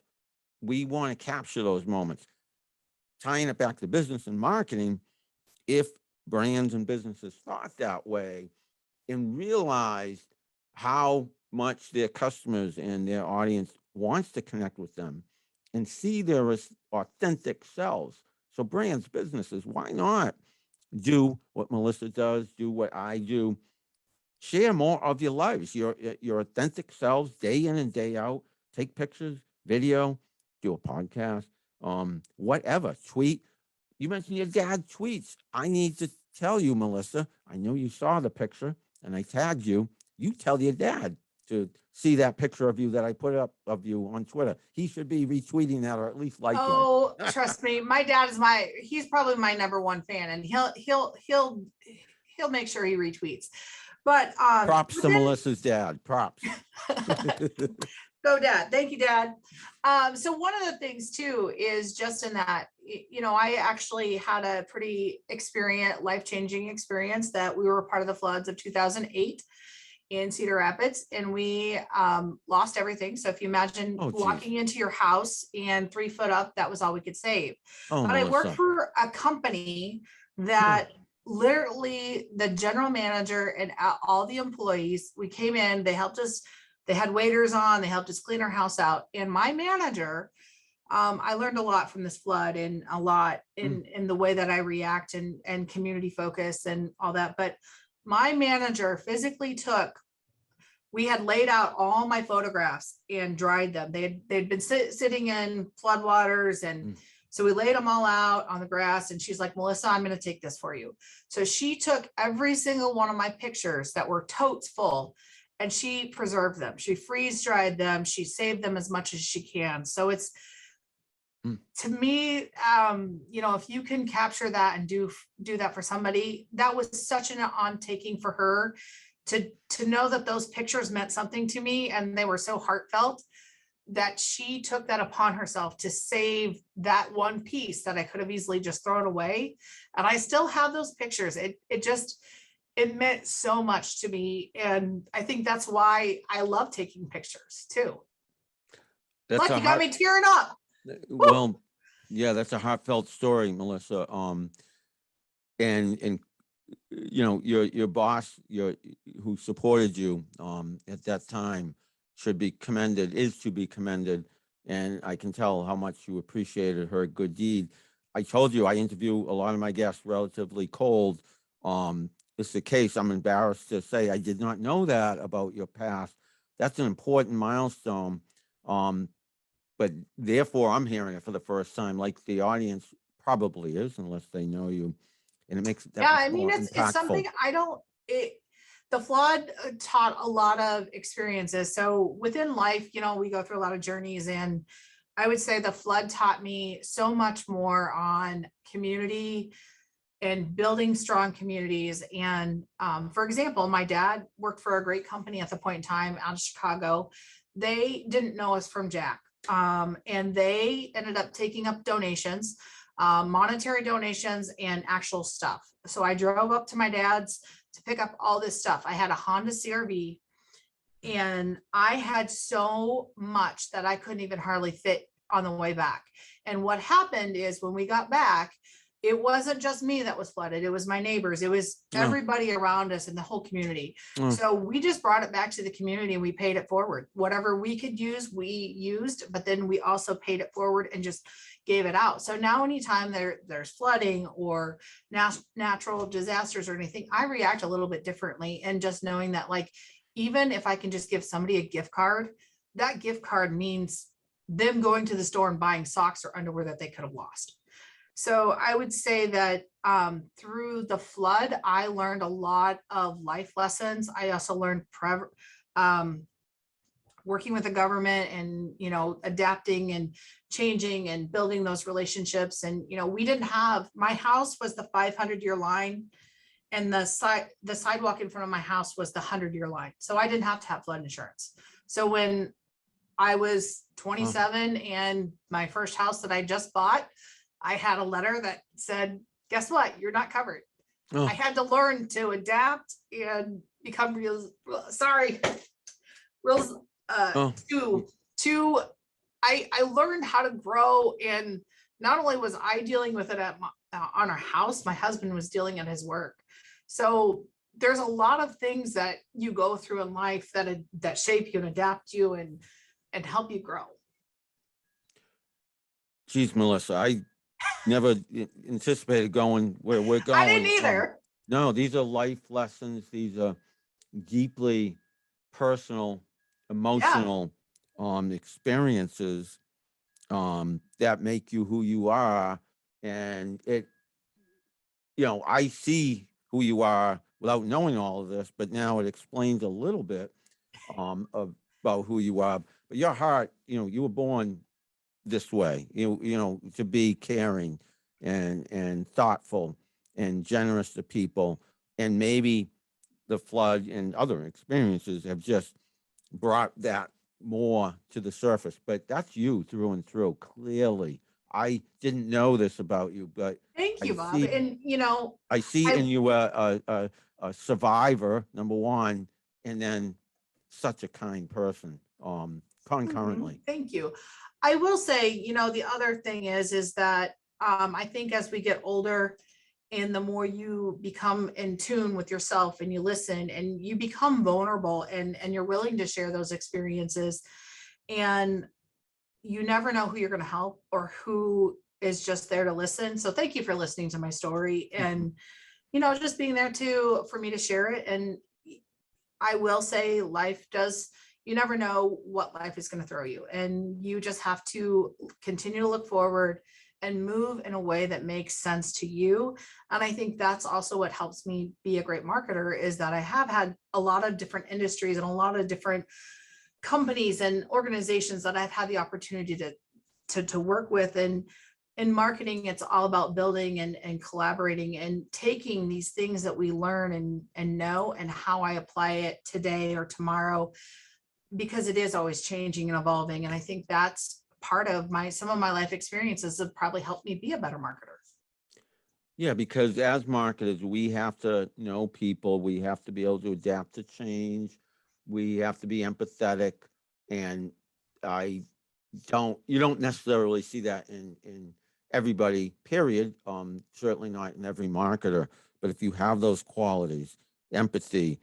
We want to capture those moments. Tying it back to business and marketing, if brands and businesses thought that way and realized how much their customers and their audience wants to connect with them and see their authentic selves. So brands, businesses, why not do what Melissa does, do what I do, share more of your lives, your authentic selves, day in and day out, take pictures, video, do a podcast, whatever, tweet. You mentioned your dad tweets. I need to tell you, Melissa, I know you saw the picture and I tagged you. You tell your dad to see that picture of you that I put up of you on Twitter. He should be retweeting that or at least liking Oh, it. trust me, my dad is he's probably my #1 fan, and he'll make sure he retweets. But Props to within Melissa's dad. Props. Go dad. Thank you, dad. So one of the things too is just in that, I actually had a pretty life-changing experience that we were part of the floods of 2008 in Cedar Rapids, and we lost everything. So if you imagine walking into your house and 3 foot up, that was all we could save. Oh, but Melissa. I worked for a company that literally the general manager and all the employees, we came in, they helped us. They had waiters on, they helped us clean our house out. And my manager, I learned a lot from this flood, and a lot in the way that I react and community focus and all that. But my manager physically we had laid out all my photographs and dried them. They'd been sitting in floodwaters. And so we laid them all out on the grass, and she's like, Melissa, I'm going to take this for you. So she took every single one of my pictures that were totes full, and she preserved them. She freeze dried them. She saved them as much as she can. So it's, to me, if you can capture that and do that for somebody, that was such an on-taking for her to know that those pictures meant something to me, and they were so heartfelt that she took that upon herself to save that one piece that I could have easily just thrown away. And I still have those pictures. It meant so much to me. And I think that's why I love taking pictures too. Look, you got me tearing up. Well, yeah, that's a heartfelt story, Melissa. And your boss, who supported you at that time, is to be commended. And I can tell how much you appreciated her good deed. I told you I interview a lot of my guests relatively cold. It's the case. I'm embarrassed to say I did not know that about your past. That's an important milestone. But therefore, I'm hearing it for the first time, like the audience probably is, unless they know you. And it makes that it's something the flood taught a lot of experiences. So within life, we go through a lot of journeys, and I would say the flood taught me so much more on community and building strong communities. And for example, my dad worked for a great company at the point in time out of Chicago. They didn't know us from Jack. And they ended up taking up donations, monetary donations and actual stuff. So I drove up to my dad's to pick up all this stuff. I had a Honda CRV, and I had so much that I couldn't even hardly fit on the way back. And what happened is when we got back, it wasn't just me that was flooded. It was my neighbors. It was everybody around us in the whole community. So we just brought it back to the community, and we paid it forward. Whatever we could use, we used, but then we also paid it forward and just gave it out. So now anytime there's flooding or natural disasters or anything, I react a little bit differently. And just knowing that, like, even if I can just give somebody a gift card, that gift card means them going to the store and buying socks or underwear that they could have lost. So I would say that through the flood, I learned a lot of life lessons. I also learned working with the government and, adapting and changing and building those relationships. And, my house was the 500-year line, and the sidewalk in front of my house was the 100-year line. So I didn't have to have flood insurance. So when I was 27 and my first house that I just bought, I had a letter that said, guess what? You're not covered. I had to learn to adapt and become I learned how to grow. And not only was I dealing with it on our house, my husband was dealing at his work. So there's a lot of things that you go through in life that shape you and adapt you and help you grow. Geez, Melissa, I never anticipated going where we're going. I didn't either. No, these are life lessons. These are deeply personal, emotional experiences that make you who you are. And I see who you are without knowing all of this, but now it explains a little bit about who you are. But your heart, you were born this way, to be caring and thoughtful and generous to people. And maybe the flood and other experiences have just brought that more to the surface. But that's you through and through, clearly. I didn't know this about you, but Thank I you, Bob. see And I see I in you a survivor, number one, and then such a kind person, concurrently. thank you. I will say, the other thing is that I think as we get older and the more you become in tune with yourself and you listen and you become vulnerable and you're willing to share those experiences, and you never know who you're going to help or who is just there to listen. So thank you for listening to my story and, just being there too, for me to share it. And I will say you never know what life is going to throw you. And you just have to continue to look forward and move in a way that makes sense to you. And I think that's also what helps me be a great marketer, is that I have had a lot of different industries and a lot of different companies and organizations that I've had the opportunity to work with. And in marketing, it's all about building and collaborating and taking these things that we learn and know, and how I apply it today or tomorrow, because it is always changing and evolving. And I think that's part of some of my life experiences have probably helped me be a better marketer. Yeah, because as marketers, we have to know people, we have to be able to adapt to change, we have to be empathetic, and you don't necessarily see that in everybody, period. Certainly not in every marketer, but if you have those qualities, empathy,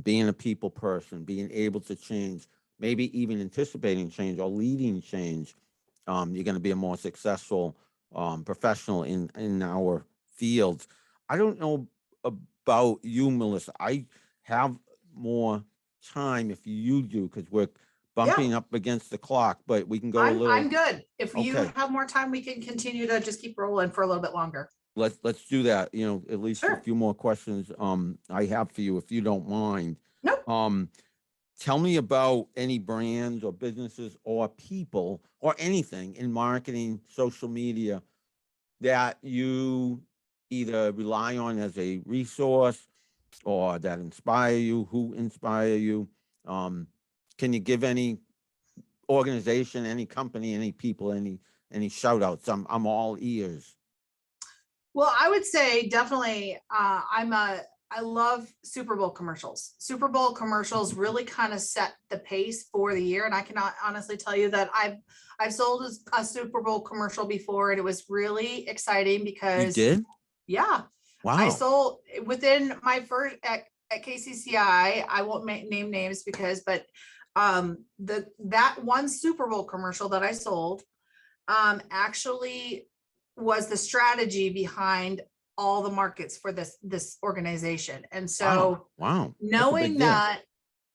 being a people person, being able to change, maybe even anticipating change or leading change, you're going to be a more successful professional in our fields. I don't know about you, Melissa. I have more time if you do, because we're bumping up against the clock, but we can go a little. I'm good. If you Okay. have more time, we can continue to just keep rolling for a little bit longer. Let's do that. At least a Sure. few more questions I have for you, if you don't mind. Nope. Tell me about any brands or businesses or people or anything in marketing, social media, that you either rely on as a resource or that inspire you, who inspire you. Can you give any organization, any company, any people, any shout outs? I'm all ears. Well, I would say definitely, I love Super Bowl commercials. Super Bowl commercials really kind of set the pace for the year. And I cannot honestly tell you that I've sold a Super Bowl commercial before, and it was really exciting You because did? I Wow. sold within my first at KCCI. I won't name names but that one Super Bowl commercial that I sold actually was the strategy behind all the markets for this organization. And so Wow. knowing that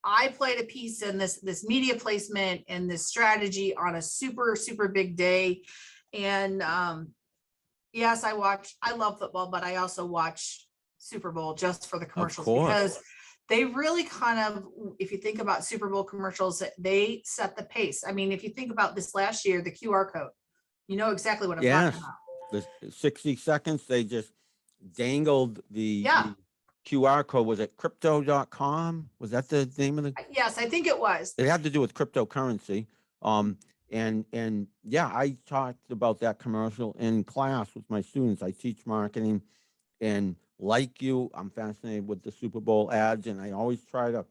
I played a piece in this media placement and this strategy on a super, super big day. And yes, I love football, but I also watch Super Bowl just for the commercials, because they really kind of, if you think about Super Bowl commercials, they set the pace. I mean, if you think about this last year, the QR code, you know exactly what I'm talking about. The 60 seconds, they just dangled the QR code. Was it crypto.com? Was that the name of the? Yes, I think it was. It had to do with cryptocurrency. And yeah, I talked about that commercial in class with my students. I teach marketing, and like you, I'm fascinated with the Super Bowl ads, and I always try to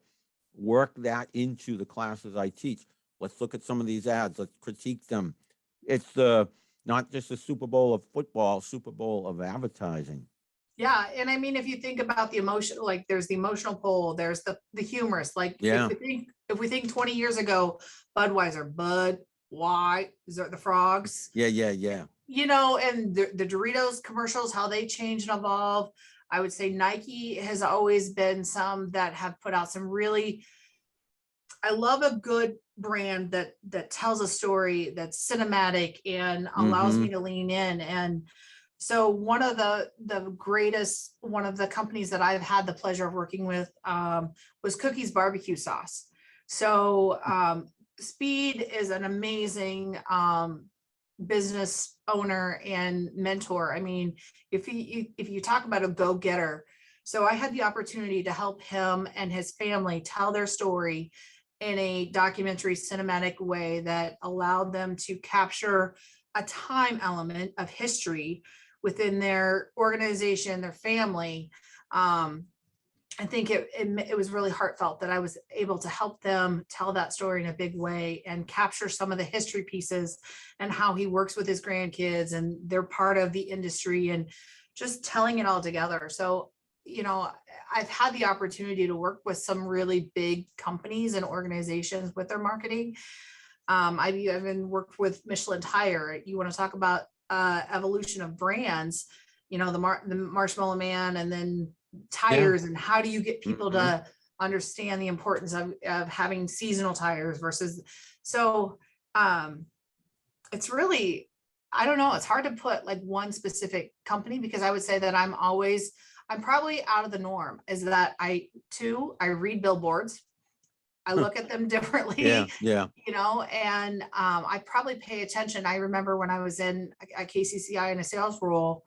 work that into the classes I teach. Let's look at some of these ads. Let's critique them. It's not just a Super Bowl of football, Super Bowl of advertising. Yeah. And I mean, if you think about the emotion, like there's the emotional pull, there's the humorous, like if we think 20 years ago, Budweiser, Bud, why is there the frogs? Yeah. And the Doritos commercials, how they change and evolve. I would say Nike has always been some that have put out some really, I love a good brand that tells a story that's cinematic and allows me to lean in. And So one of the greatest, one of the companies that I've had the pleasure of working with was Cookies Barbecue Sauce. So Speed is an amazing business owner and mentor. I mean, if you talk about a go-getter, so I had the opportunity to help him and his family tell their story in a documentary cinematic way that allowed them to capture a time element of history within their organization, their family. I think it was really heartfelt that I was able to help them tell that story in a big way and capture some of the history pieces and how he works with his grandkids and they're part of the industry and just telling it all together. So, you know, I've had the opportunity to work with some really big companies and organizations with their marketing. I've even worked with Michelin Tire. You want to talk about evolution of brands, you know, the Marshmallow Man, and then tires, and how do you get people to understand the importance of having seasonal tires versus, so it's really, I don't know, it's hard to put like one specific company, because I would say that I'm probably out of the norm, is that I read billboards. I look at them differently, yeah. you know, and I probably pay attention. I remember when I was in a KCCI in a sales role,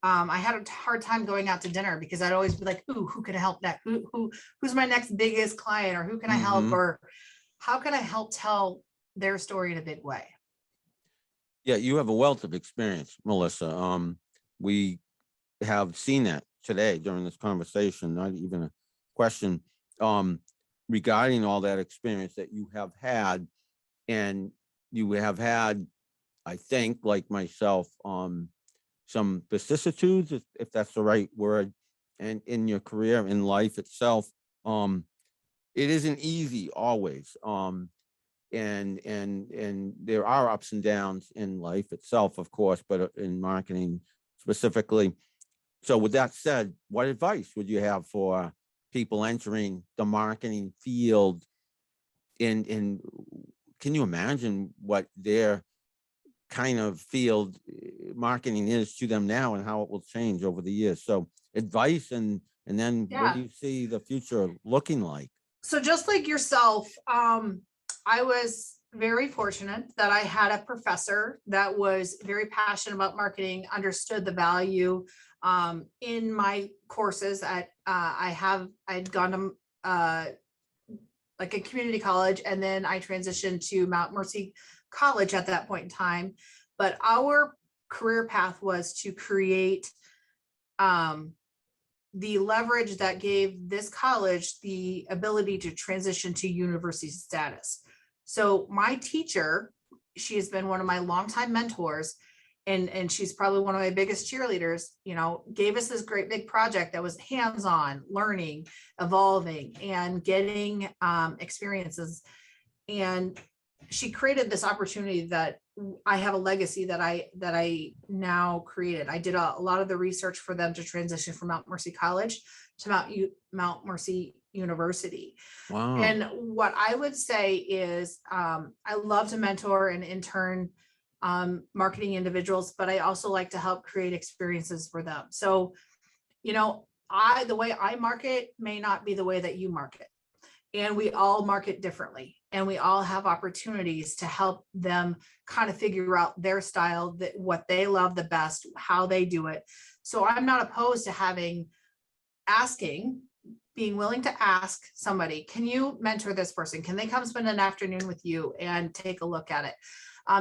I had a hard time going out to dinner because I'd always be like, ooh, who can I help next? Who's my next biggest client, or who can I help, or how can I help tell their story in a big way? Yeah, you have a wealth of experience, Melissa. We have seen that today during this conversation, not even a question, regarding all that experience that you have had. And you have had, I think, like myself, some vicissitudes, if that's the right word, and in your career, in life itself. It isn't easy always. And there are ups and downs in life itself, of course, but in marketing specifically. So with that said, what advice would you have for people entering the marketing field? In can you imagine what their kind of field marketing is to them now and how it will change over the years? So advice, and then what do you see the future looking like? So just like yourself, I was very fortunate that I had a professor that was very passionate about marketing, understood the value. In my courses at I'd gone to like a community college, and then I transitioned to Mount Mercy College at that point in time. But our career path was to create the leverage that gave this college the ability to transition to university status. So my teacher, she has been one of my longtime mentors, and she's probably one of my biggest cheerleaders, you know, gave us this great big project that was hands-on learning, evolving, and getting experiences. And she created this opportunity that I have a legacy that I now created. I did a lot of the research for them to transition from Mount Mercy College to Mount Mercy University. Wow. And what I would say is I love to mentor and intern marketing individuals, but I also like to help create experiences for them. So, you know, the way I market may not be the way that you market. And we all market differently, and we all have opportunities to help them kind of figure out their style, that what they love the best, how they do it. So I'm not opposed to being willing to ask somebody, can you mentor this person? Can they come spend an afternoon with you and take a look at it?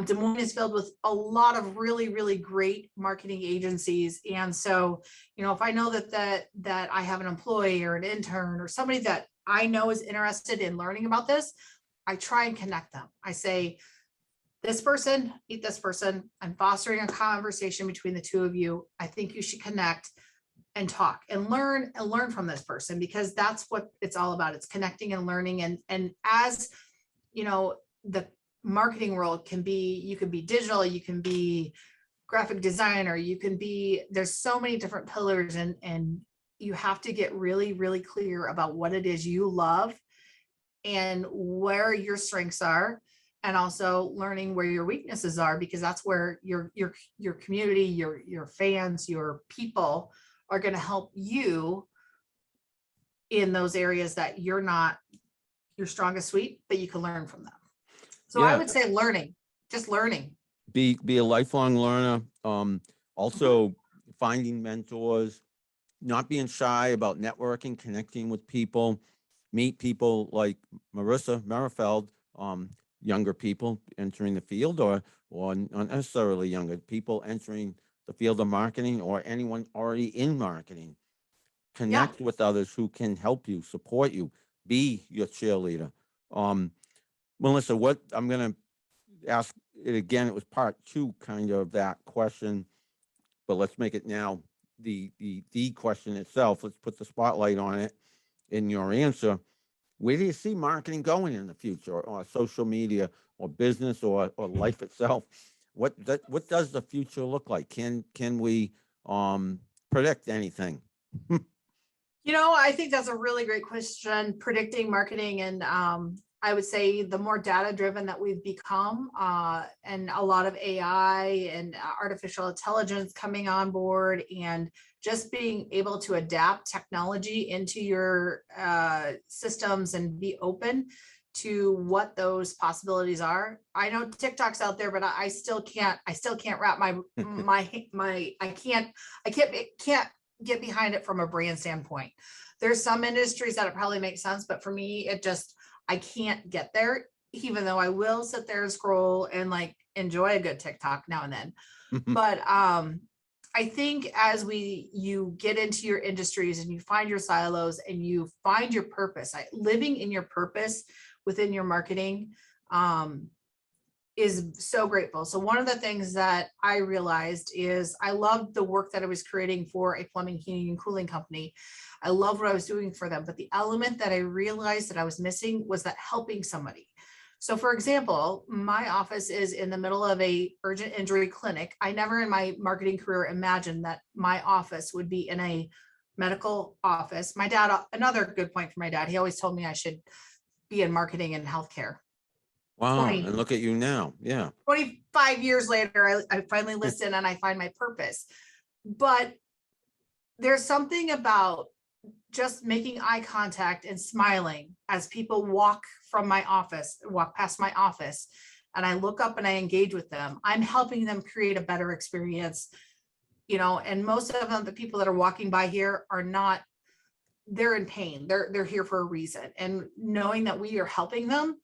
Des Moines is filled with a lot of really, really great marketing agencies. And so, you know, if I know that I have an employee or an intern or somebody that I know is interested in learning about this, I try and connect them. I say, this person, meet this person. I'm fostering a conversation between the two of you. I think you should connect and talk and learn from this person, because that's what it's all about. It's connecting and learning. And as you know, the marketing world can be, you can be digital, you can be graphic designer, there's so many different pillars, and you have to get really, really clear about what it is you love and where your strengths are, and also learning where your weaknesses are, because that's where your community, your fans, your people are going to help you in those areas that you're not your strongest suite, but you can learn from them. So I Yeah, would say learning, just learning. be a lifelong learner. Also finding mentors, not being shy about networking, connecting with people, meet people like Marissa Merrifield, younger people entering the field, or not necessarily younger people entering the field of marketing, or anyone already in marketing. Yeah. Connect with others who can help you, support you, be your cheerleader. Melissa, what I'm going to ask it again, it was part two kind of that question, but let's make it now the question itself. Let's put the spotlight on it in your answer. Where do you see marketing going in the future, or social media, or business, or life itself? What does the future look like? Can we predict anything? I think that's a really great question, predicting marketing. And I would say the more data driven that we've become, and a lot of AI and artificial intelligence coming on board, and just being able to adapt technology into your systems and be open to what those possibilities are. I know TikTok's out there, but I still can't wrap I can't get behind it from a brand standpoint. There's some industries that it probably makes sense, but for me, I can't get there, even though I will sit there and scroll and like enjoy a good TikTok now and then. But I think as you get into your industries and you find your silos and you find your purpose, living in your purpose within your marketing, is so grateful. So one of the things that I realized is I loved the work that I was creating for a plumbing, heating, and cooling company. I loved what I was doing for them. But the element that I realized that I was missing was that helping somebody. So for example, my office is in the middle of a urgent injury clinic. I never in my marketing career imagined that my office would be in a medical office. My dad, another good point for my dad, he always told me I should be in marketing and healthcare. Wow, and look at you now. Yeah. 25 years later, I finally listen and I find my purpose. But there's something about just making eye contact and smiling as people walk past my office, and I look up and I engage with them. I'm helping them create a better experience, and most of them, the people that are walking by here they're in pain. They're here for a reason. And knowing that we are helping them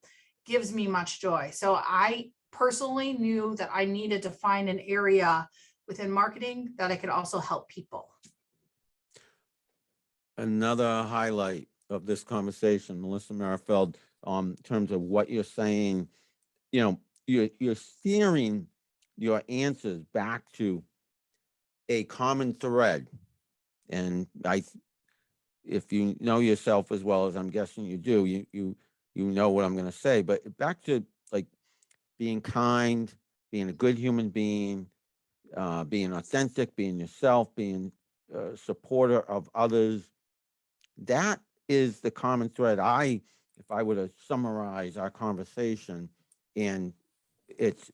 gives me much joy. So I personally knew that I needed to find an area within marketing that I could also help people. Another highlight of this conversation, Melissa Merrifield, in terms of what you're saying, you're steering your answers back to a common thread. And if you know yourself as well as I'm guessing you do, you know what I'm going to say. But back to like being kind, being a good human being, being authentic, being yourself, being a supporter of others. That is the common thread. If I were to summarize our conversation, and it's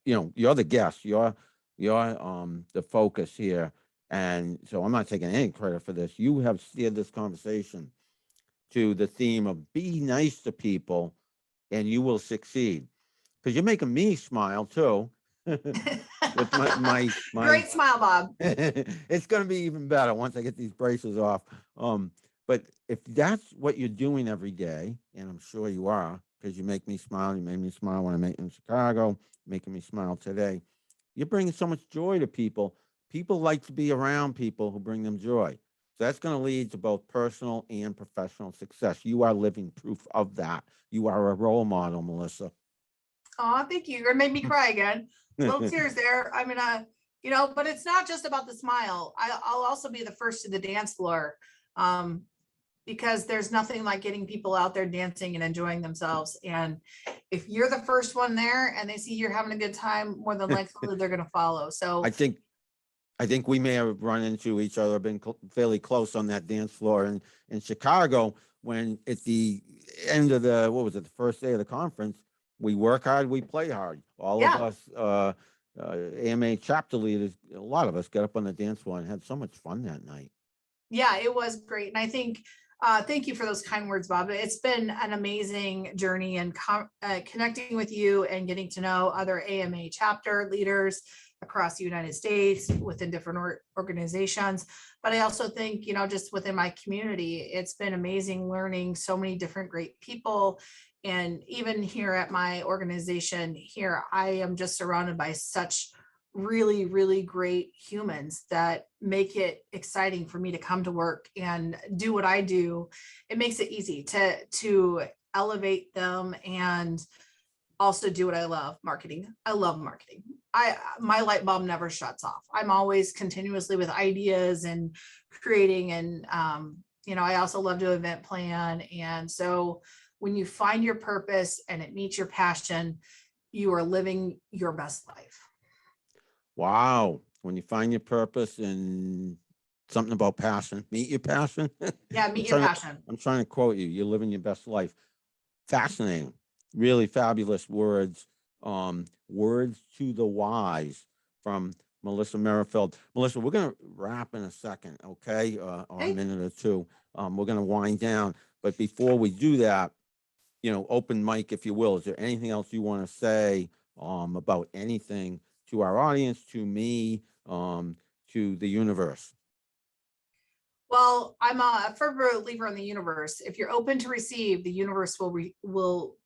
you're the guest, you're the focus here, and so I'm not taking any credit for this. You have steered this conversation to the theme of be nice to people, and you will succeed. Because you're making me smile too. With my Great smile, Bob. It's going to be even better once I get these braces off. But if that's what you're doing every day, and I'm sure you are, because you make me smile, you made me smile when I met you in Chicago, making me smile today. You're bringing so much joy to people. People like to be around people who bring them joy. So that's going to lead to both personal and professional success. You are living proof of that. You are a role model, Melissa. Oh, thank you. You made me cry again. Little tears there. I mean, but it's not just about the smile. I'll also be the first to the dance floor, because there's nothing like getting people out there dancing and enjoying themselves. And if you're the first one there and they see you're having a good time, more than likely they're going to follow. So I think we may have run into each other, been fairly close on that dance floor in Chicago, when at the end of the first day of the conference, we work hard, we play hard. All of Yeah. us, AMA chapter leaders, a lot of us got up on the dance floor and had so much fun that night. Yeah, it was great. And I think, thank you for those kind words, Bob. It's been an amazing journey and connecting with you and getting to know other AMA chapter leaders across the United States within different organizations. But I also think, just within my community, it's been amazing learning so many different great people. And even here at my organization here, I am just surrounded by such really, really great humans that make it exciting for me to come to work and do what I do. It makes it easy to elevate them and also do what I love, marketing. I love marketing. My light bulb never shuts off. I'm always continuously with ideas and creating, and I also love to event plan. And so when you find your purpose and it meets your passion, you are living your best life. Wow. When you find your purpose and something about passion, meet your passion. Yeah, meet your passion. I'm trying to quote you. You're living your best life. Fascinating. Really fabulous words. Words to the wise from Melissa Merrifield. Melissa, we're going to wrap in a second, okay? Or a minute or two. We're going to wind down. But before we do that, open mic, if you will, is there anything else you want to say about anything to our audience, to me, to the universe? Well, I'm a firm believer in the universe. If you're open to receive, the universe will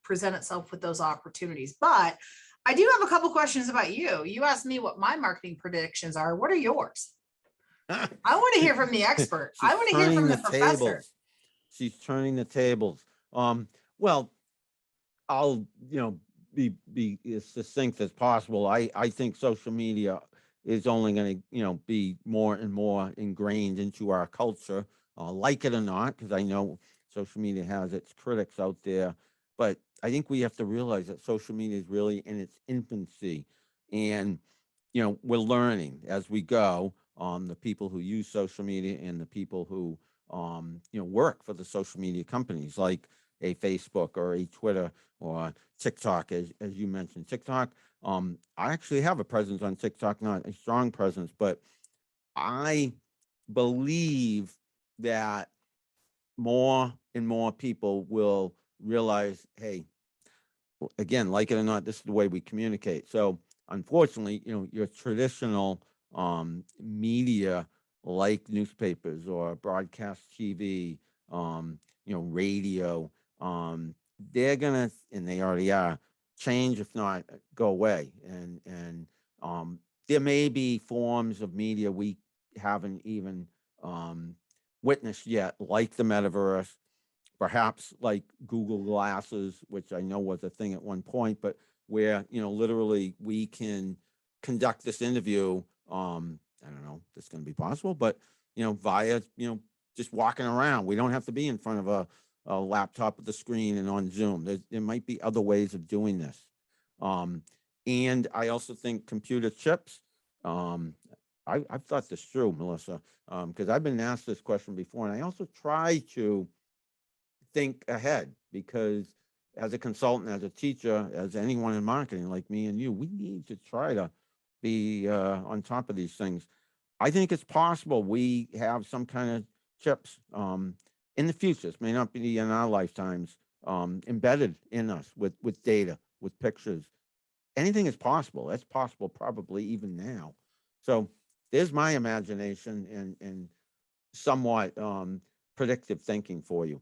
present itself with those opportunities. But I do have a couple questions about you. You asked me what my marketing predictions are. What are yours? I want to hear from the expert. I want to hear from the professor. She's turning the tables. Well, I'll be as succinct as possible. I think social media is only going to be more and more ingrained into our culture, like it or not, because I know social media has its critics out there. But I think we have to realize that social media is really in its infancy, and we're learning as we go. The people who use social media and the people who work for the social media companies like a Facebook or a Twitter or TikTok, as you mentioned. TikTok, I actually have a presence on TikTok, not a strong presence, but I believe that more and more people will realize, hey, again, like it or not, this is the way we communicate. So unfortunately, your traditional media like newspapers or broadcast TV, radio, they're gonna, and they already are, change, if not go away. And there may be forms of media we haven't even witnessed yet, like the metaverse, perhaps like Google Glasses, which I know was a thing at one point, but where, literally we can conduct this interview. I don't know if it's going to be possible, but, via, just walking around. We don't have to be in front of a laptop at the screen and on Zoom. There might be other ways of doing this. And I also think computer chips, I've thought this through, Melissa, because I've been asked this question before, and I also try to think ahead, because as a consultant, as a teacher, as anyone in marketing like me and you, we need to try to be on top of these things. I think it's possible we have some kind of chips in the future. It may not be in our lifetimes, embedded in us with data, with pictures. Anything is possible. That's possible probably even now. So there's my imagination and somewhat predictive thinking for you.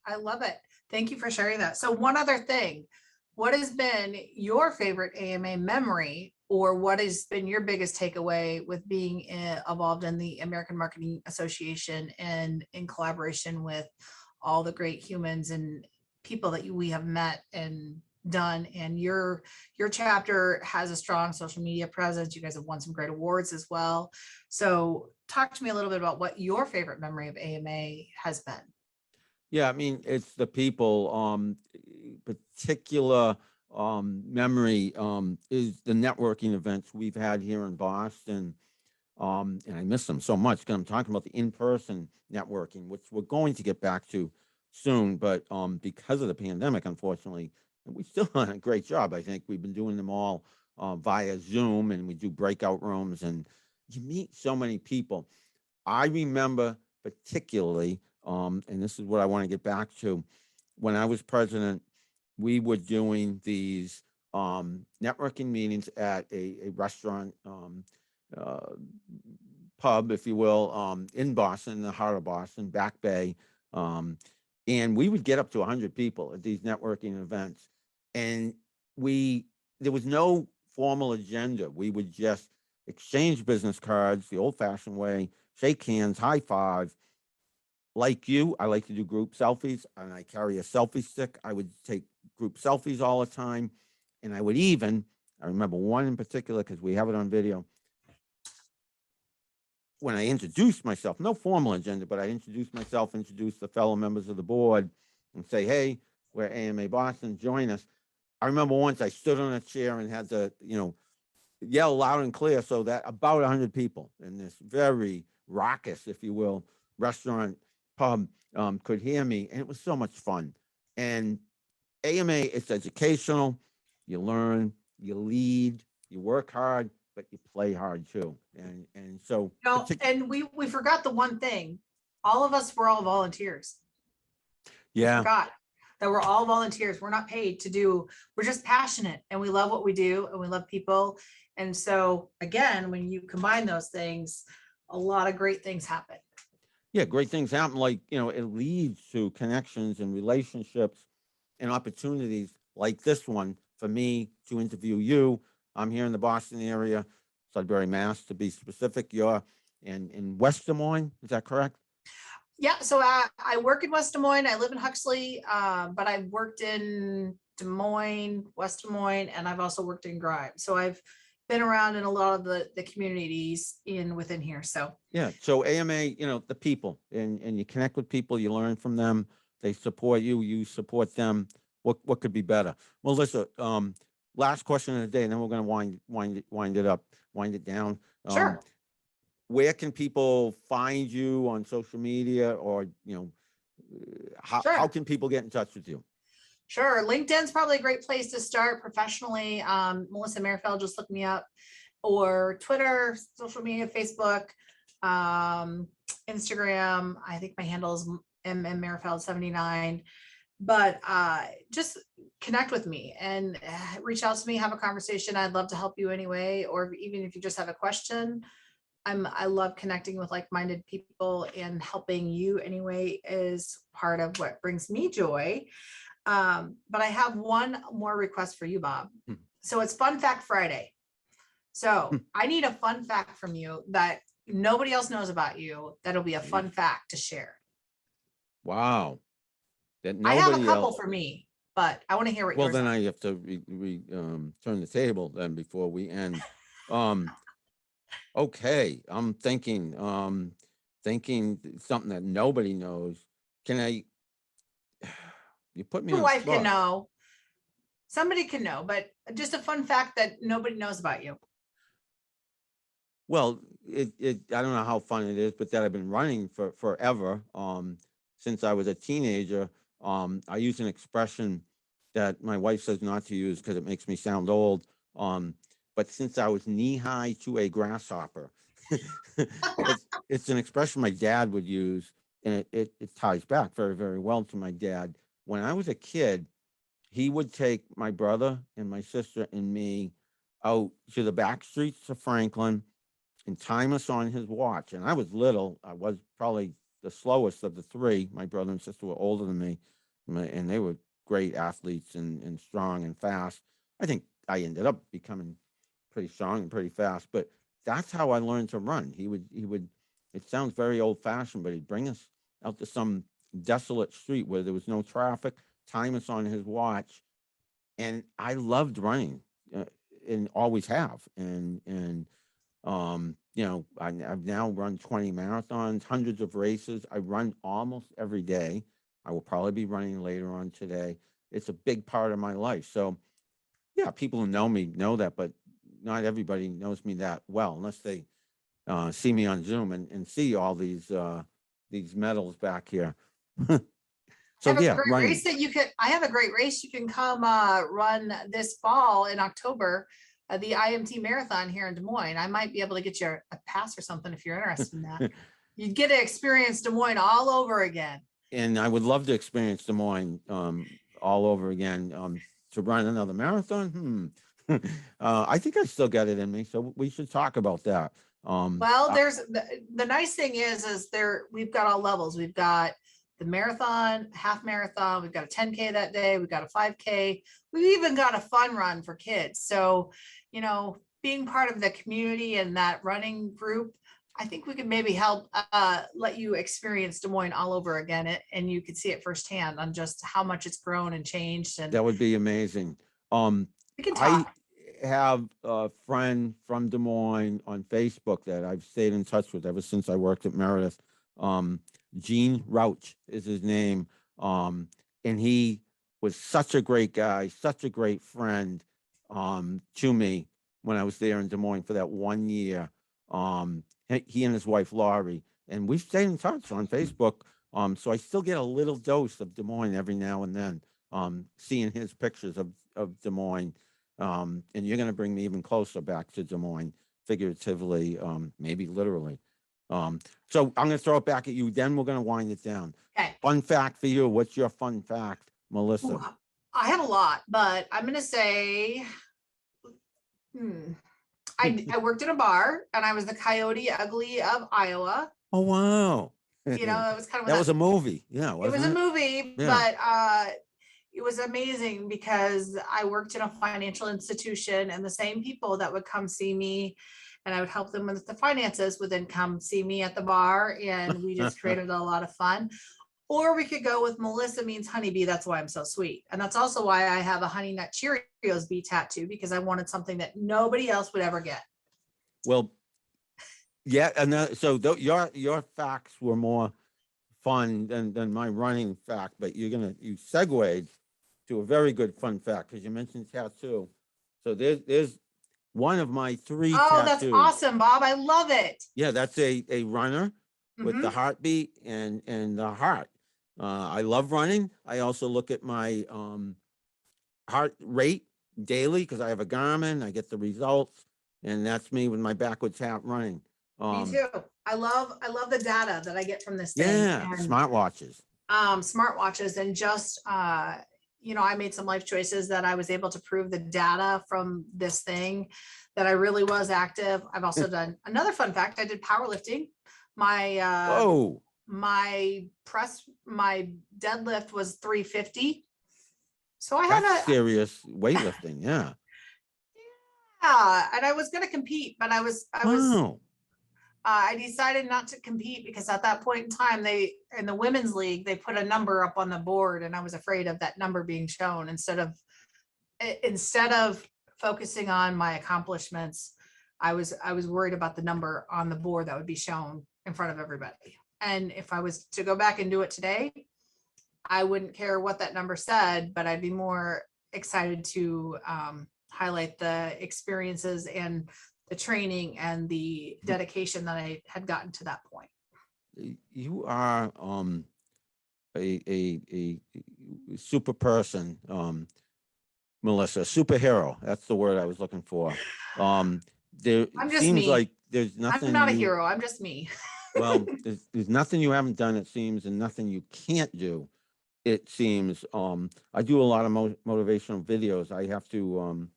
I love it. Thank you for sharing that. So one other thing, what has been your favorite AMA memory, or what has been your biggest takeaway with being involved in the American Marketing Association and in collaboration with all the great humans and people that we have met and done? And your chapter has a strong social media presence. You guys have won some great awards as well. So talk to me a little bit about what your favorite memory of AMA has been. Yeah, I mean, it's the people. Particular memory is the networking events we've had here in Boston. And I miss them so much because I'm talking about the in-person networking, which we're going to get back to soon. But because of the pandemic, unfortunately, and we still done a great job. I think we've been doing them all via Zoom, and we do breakout rooms, and you meet so many people. I remember particularly, and this is what I want to get back to, when I was president, we were doing these networking meetings at a restaurant, uh, pub, if you will, in Boston, in the heart of Boston, Back Bay. And we would get up to 100 people at these networking events. And there was no formal agenda. We would just exchange business cards the old fashioned way, shake hands, high five. Like you, I like to do group selfies, and I carry a selfie stick. I would take group selfies all the time. And I would even, I remember one in particular because we have it on video. When I introduced myself, no formal agenda, but I introduced myself, introduced the fellow members of the board, and say, hey, we're AMA Boston, join us. I remember once I stood on a chair and had to, yell loud and clear so that about 100 people in this very raucous, if you will, restaurant pub could hear me. And it was so much fun. And AMA, it's educational. You learn, you lead, you work hard, but you play hard too. And so, and we forgot the one thing. All of us were all volunteers. yeah, We forgot that we're all volunteers. We're not paid to do, we're just passionate and we love what we do and we love people. And so again, when you combine those things, a lot of great things happen. Yeah, great things happen. Like, it leads to connections and relationships and opportunities like this one for me to interview you. I'm here in the Boston area, Sudbury, Mass, to be specific. You're in West Des Moines, is that correct? Yeah, so I work in West Des Moines. I live in Huxley, but I've worked in Des Moines, West Des Moines, and I've also worked in Grimes. So I've been around in a lot of the communities within here. So yeah, so AMA, the people, and you connect with people, you learn from them, they support you, you support them. What could be better? Melissa, last question of the day, and then we're going to wind it down. sure. Where can people find you on social media, or how Sure. can people get in touch with you? Sure. LinkedIn's probably a great place to start professionally. Melissa Merrifield, just look me up, or Twitter, social media, Facebook, Instagram. I think my handle is mmmerrifield79. But just connect with me and reach out to me, have a conversation. I'd love to help you anyway, or even if you just have a question. I love connecting with like-minded people, and helping you anyway is part of what brings me joy. But I have one more request for you, Bob. So it's Fun Fact Friday. So I need a fun fact from you that nobody else knows about you. That'll be a fun fact to share. Wow. That I have a nobody couple else. for me, but I want to hear what Well, yours then are. I have to turn the table then before we end. Okay, I'm thinking something that nobody knows. Can I? You put me Your on the wife can spot. know. Somebody can know, but just a fun fact that nobody knows about you. Well, I don't know how fun it is, but that I've been running for forever. Since I was a teenager. I use an expression that my wife says not to use because it makes me sound old. But since I was knee high to a grasshopper, it's an expression my dad would use, and it ties back very, very well to my dad. When I was a kid, he would take my brother and my sister and me out to the back streets of Franklin and time us on his watch. And I was little. I was probably the slowest of the three. My brother and sister were older than me, and they were great athletes and strong and fast. I think I ended up becoming pretty strong and pretty fast, but that's how I learned to run. He would, it sounds very old fashioned, but he'd bring us out to some desolate street where there was no traffic, time us on his watch. And I loved running, and always have. I've now run 20 marathons, hundreds of races. I run almost every day. I will probably be running later on today. It's a big part of my life. So yeah, people who know me know that, but not everybody knows me that well unless they see me on Zoom and see all these medals back here. I So have a yeah, great running. race that you could, I have a great race you can come run this fall in October, the IMT Marathon here in Des Moines. I might be able to get you a pass or something if you're interested in that. You'd get to experience Des Moines all over again. And I would love to experience Des Moines all over again. To run another marathon. I think I still got it in me, so we should talk about that. Well, there's the nice thing is there we've got all levels. We've got the marathon, half marathon, we've got a 10K that day, we've got a 5K, we've even got a fun run for kids. So, you know, being part of the community and that running group, I think we could maybe help let you experience Des Moines all over again, and you could see it firsthand on just how much it's grown and changed. And that would be amazing. we can I talk. have a friend from Des Moines on Facebook that I've stayed in touch with ever since I worked at Meredith. Gene Rauch is his name. And he was such a great guy, such a great friend to me when I was there in Des Moines for that 1 year. He and his wife Laurie, and we've stayed in touch on Facebook. So I still get a little dose of Des Moines every now and then, seeing his pictures of Des Moines. And you're going to bring me even closer back to Des Moines, figuratively, maybe literally. So I'm going to throw it back at you. Then we're going to wind it down. Okay. Fun fact for you. What's your fun fact, Melissa? Ooh, I have a lot, but I'm going to say, I worked in a bar and I was the Coyote Ugly of Iowa. Oh, wow. You know, that was kind of that was a movie. Yeah. It was a movie, Yeah. but it was amazing because I worked in a financial institution, and the same people that would come see me and I would help them with the finances would then come see me at the bar, and we just created a lot of fun. Or we could go with Melissa means honeybee. That's why I'm so sweet. And that's also why I have a Honey Nut Cheerios bee tattoo, because I wanted something that nobody else would ever get. Well, yeah. And so your facts were more fun than my running fact, but you segued to a very good fun fact because you mentioned tattoo. So there's one of my 3 Oh, tattoos. that's awesome, Bob. I love it. Yeah, that's a runner with the heartbeat and the heart. I love running. I also look at my heart rate daily because I have a Garmin. I get the results, and that's me with my backwards hat running. Me too. I love the data that I get from this thing. Yeah, and, smartwatches. Smartwatches, and just you know, I made some life choices that I was able to prove the data from this thing that I really was active. I've also done another fun fact. I did powerlifting. My my deadlift was 350. So I had That's serious weightlifting. Yeah. Yeah, and I was going to compete, but I Wow. I decided not to compete because at that point in time, in the women's league, they put a number up on the board, and I was afraid of that number being shown instead of focusing on my accomplishments. I was worried about the number on the board that would be shown in front of everybody. And if I was to go back and do it today, I wouldn't care what that number said, but I'd be more excited to highlight the experiences and the training and the dedication that I had gotten to that point. You are a super person, Melissa, superhero. That's the word I was looking for. There I'm just seems me. like there's nothing. I'm not a hero. I'm just me. Well, there's nothing you haven't done, it seems, and nothing you can't do, it seems. I do a lot of motivational videos. I have to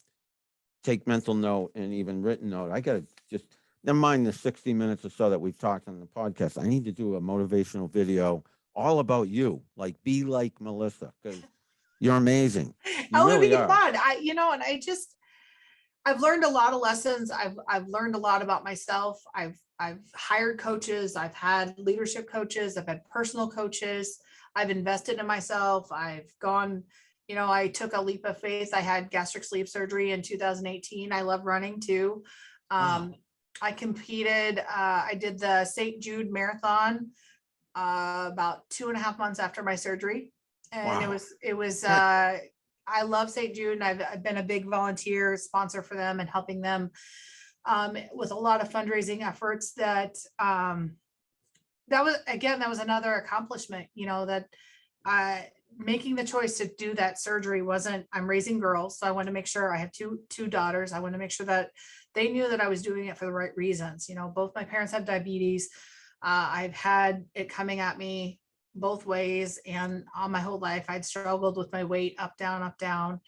take mental note and even written note. I got to just, never mind the 60 minutes or so that we've talked on the podcast. I need to do a motivational video all about you, like be like Melissa, because you're amazing. You It would be are. fun. I've learned a lot of lessons. I've learned a lot about myself. I've hired coaches. I've had leadership coaches. I've had personal coaches. I've invested in myself. I've gone, you know, I took a leap of faith. I had gastric sleeve surgery in 2018. I love running too. Wow. I competed. I did the St. Jude Marathon about 2.5 months after my surgery, and Wow. it was. I love St. Jude, and I've been a big volunteer sponsor for them and helping them with a lot of fundraising efforts. That was another accomplishment, you know, that making the choice to do that surgery wasn't, I'm raising girls, so I want to make sure I have two daughters. I want to make sure that they knew that I was doing it for the right reasons. You know, both my parents have diabetes. I've had it coming at me both ways, and all my whole life I'd struggled with my weight, up, down, up, down.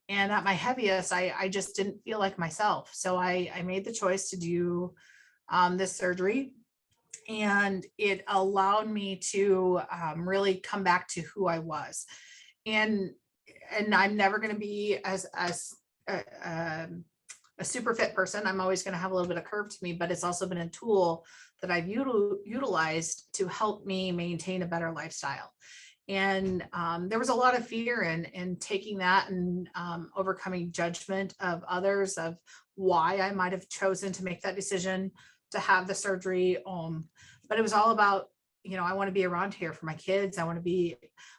And at my heaviest, I just didn't feel like myself. So I made the choice to do this surgery, and it allowed me to really come back to who I was. And I'm never going to be as a super fit person. I'm always going to have a little bit of curve to me, but it's also been a tool that I've utilized to help me maintain a better lifestyle. And there was a lot of fear in taking that, and overcoming judgment of others of why I might have chosen to make that decision to have the surgery. But it was all about, you know, I want to be around here for my kids. I want to be,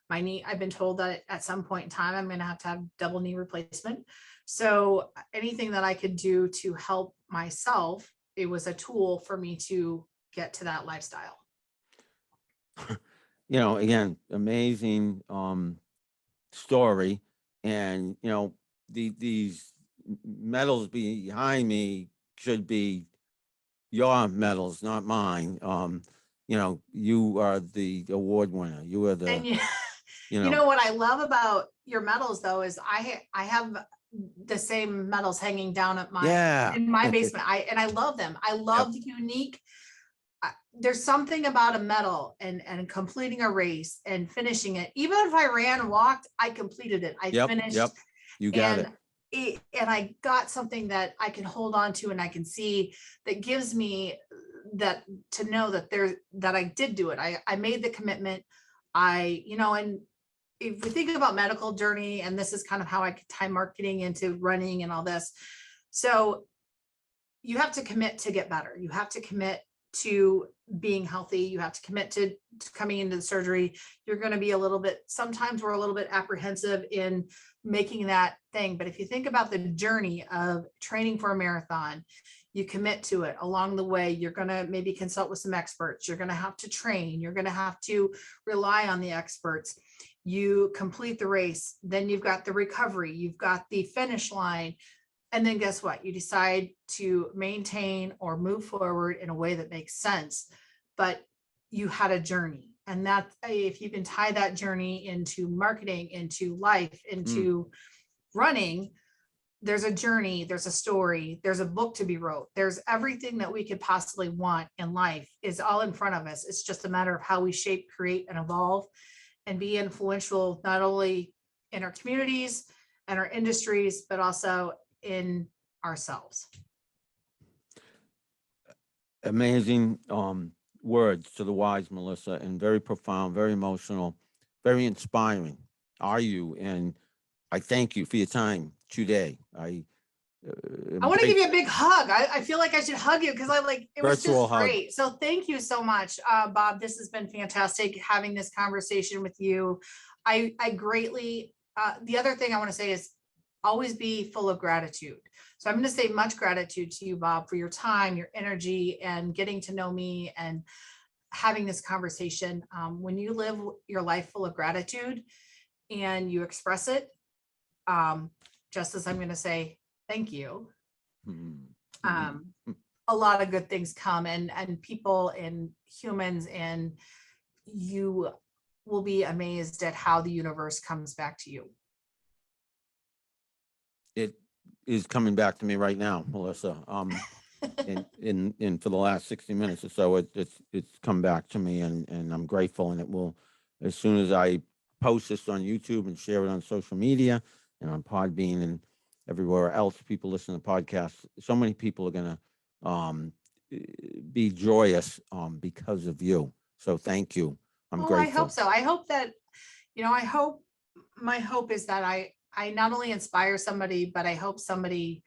my knee, I've been told that at some point in time, I'm going to have double knee replacement. So anything that I could do to help myself, it was a tool for me to get to that lifestyle. You know, again, amazing story. And, you know, these medals behind me should be your medals, not mine. You know, you are the award winner. You are the, And you you know know, what I love about your medals though is I have the same medals hanging down at yeah. in my basement. I love them. I love the unique. There's something about a medal and completing a race and finishing it. Even if I ran and walked, I completed it. I finished. Yep. You got and and I got something that I can hold on to, and I can see, that gives me that, to know that that I did do it. I made the commitment. You know, and if we think about medical journey, and this is kind of how I could tie marketing into running and all this. So you have to commit to get better. You have to commit to being healthy. You have to commit to coming into the surgery. You're going to be sometimes we're a little bit apprehensive in making that thing. But if you think about the journey of training for a marathon, you commit to it. Along the way, you're going to maybe consult with some experts. You're going to have to train. You're going to have to rely on the experts. You complete the race. Then you've got the recovery. You've got the finish line. And then guess what? You decide to maintain or move forward in a way that makes sense. But you had a journey. And that, if you can tie that journey into marketing, into life, into running, there's a journey, there's a story, there's a book to be wrote. There's everything that we could possibly want in life is all in front of us. It's just a matter of how we shape, create, and evolve and be influential, not only in our communities and our industries, but also in ourselves. amazing words to the wise, Melissa, and very profound, very emotional, very inspiring are you. And I thank you for your time today. I want to give you a big hug. I feel like I should hug you because it was virtual just hug. great. So thank you so much, Bob. This has been fantastic having this conversation with you. I greatly, the other thing I want to say is always be full of gratitude. So I'm going to say much gratitude to you, Bob, for your time, your energy, and getting to know me and having this conversation. When you live your life full of gratitude and you express it, just as I'm going to say, thank you. A lot of good things come, and people and humans, and you will be amazed at how the universe comes back to you. It is coming back to me right now, Melissa. In for the last 60 minutes or so, it's come back to me, and I'm grateful. And it will, as soon as I post this on YouTube and share it on social media and on Podbean and everywhere else people listen to podcasts, so many people are gonna be joyous because of you. So thank you. I'm grateful. I hope so. I hope that, my hope is that I not only inspire somebody, but I hope somebody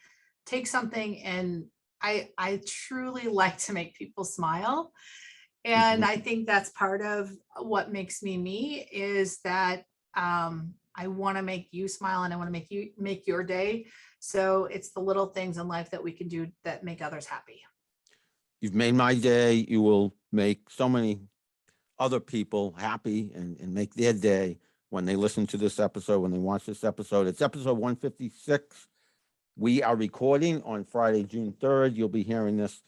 takes something, and I truly like to make people smile. And I think that's part of what makes me is that I want to make you smile, and I want to make your day. So it's the little things in life that we can do that make others happy. You've made my day. You will make so many other people happy and make their day when they listen to this episode, when they watch this episode. It's episode 156. We are recording on Friday, June 3rd. You'll be hearing this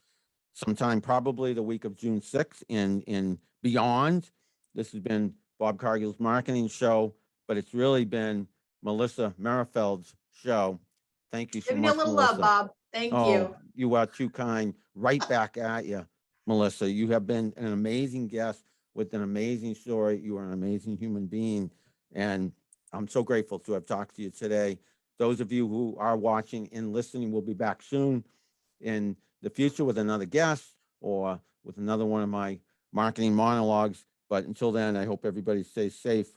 sometime probably the week of June 6th and beyond. This has been Bob Cargill's marketing show, but it's really been Melissa Merrifield's show. Thank you so Giving you a much, little Melissa. love, Bob. Thank Oh, you. you are too kind. Right back at you, Melissa. You have been an amazing guest with an amazing story. You are an amazing human being. And I'm so grateful to have talked to you today. Those of you who are watching and listening will be back soon in the future with another guest or with another one of my marketing monologues. But until then, I hope everybody stays safe,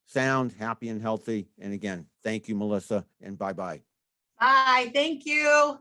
sound, happy, and healthy. And again, thank you, Melissa, and bye-bye. Bye. Thank you.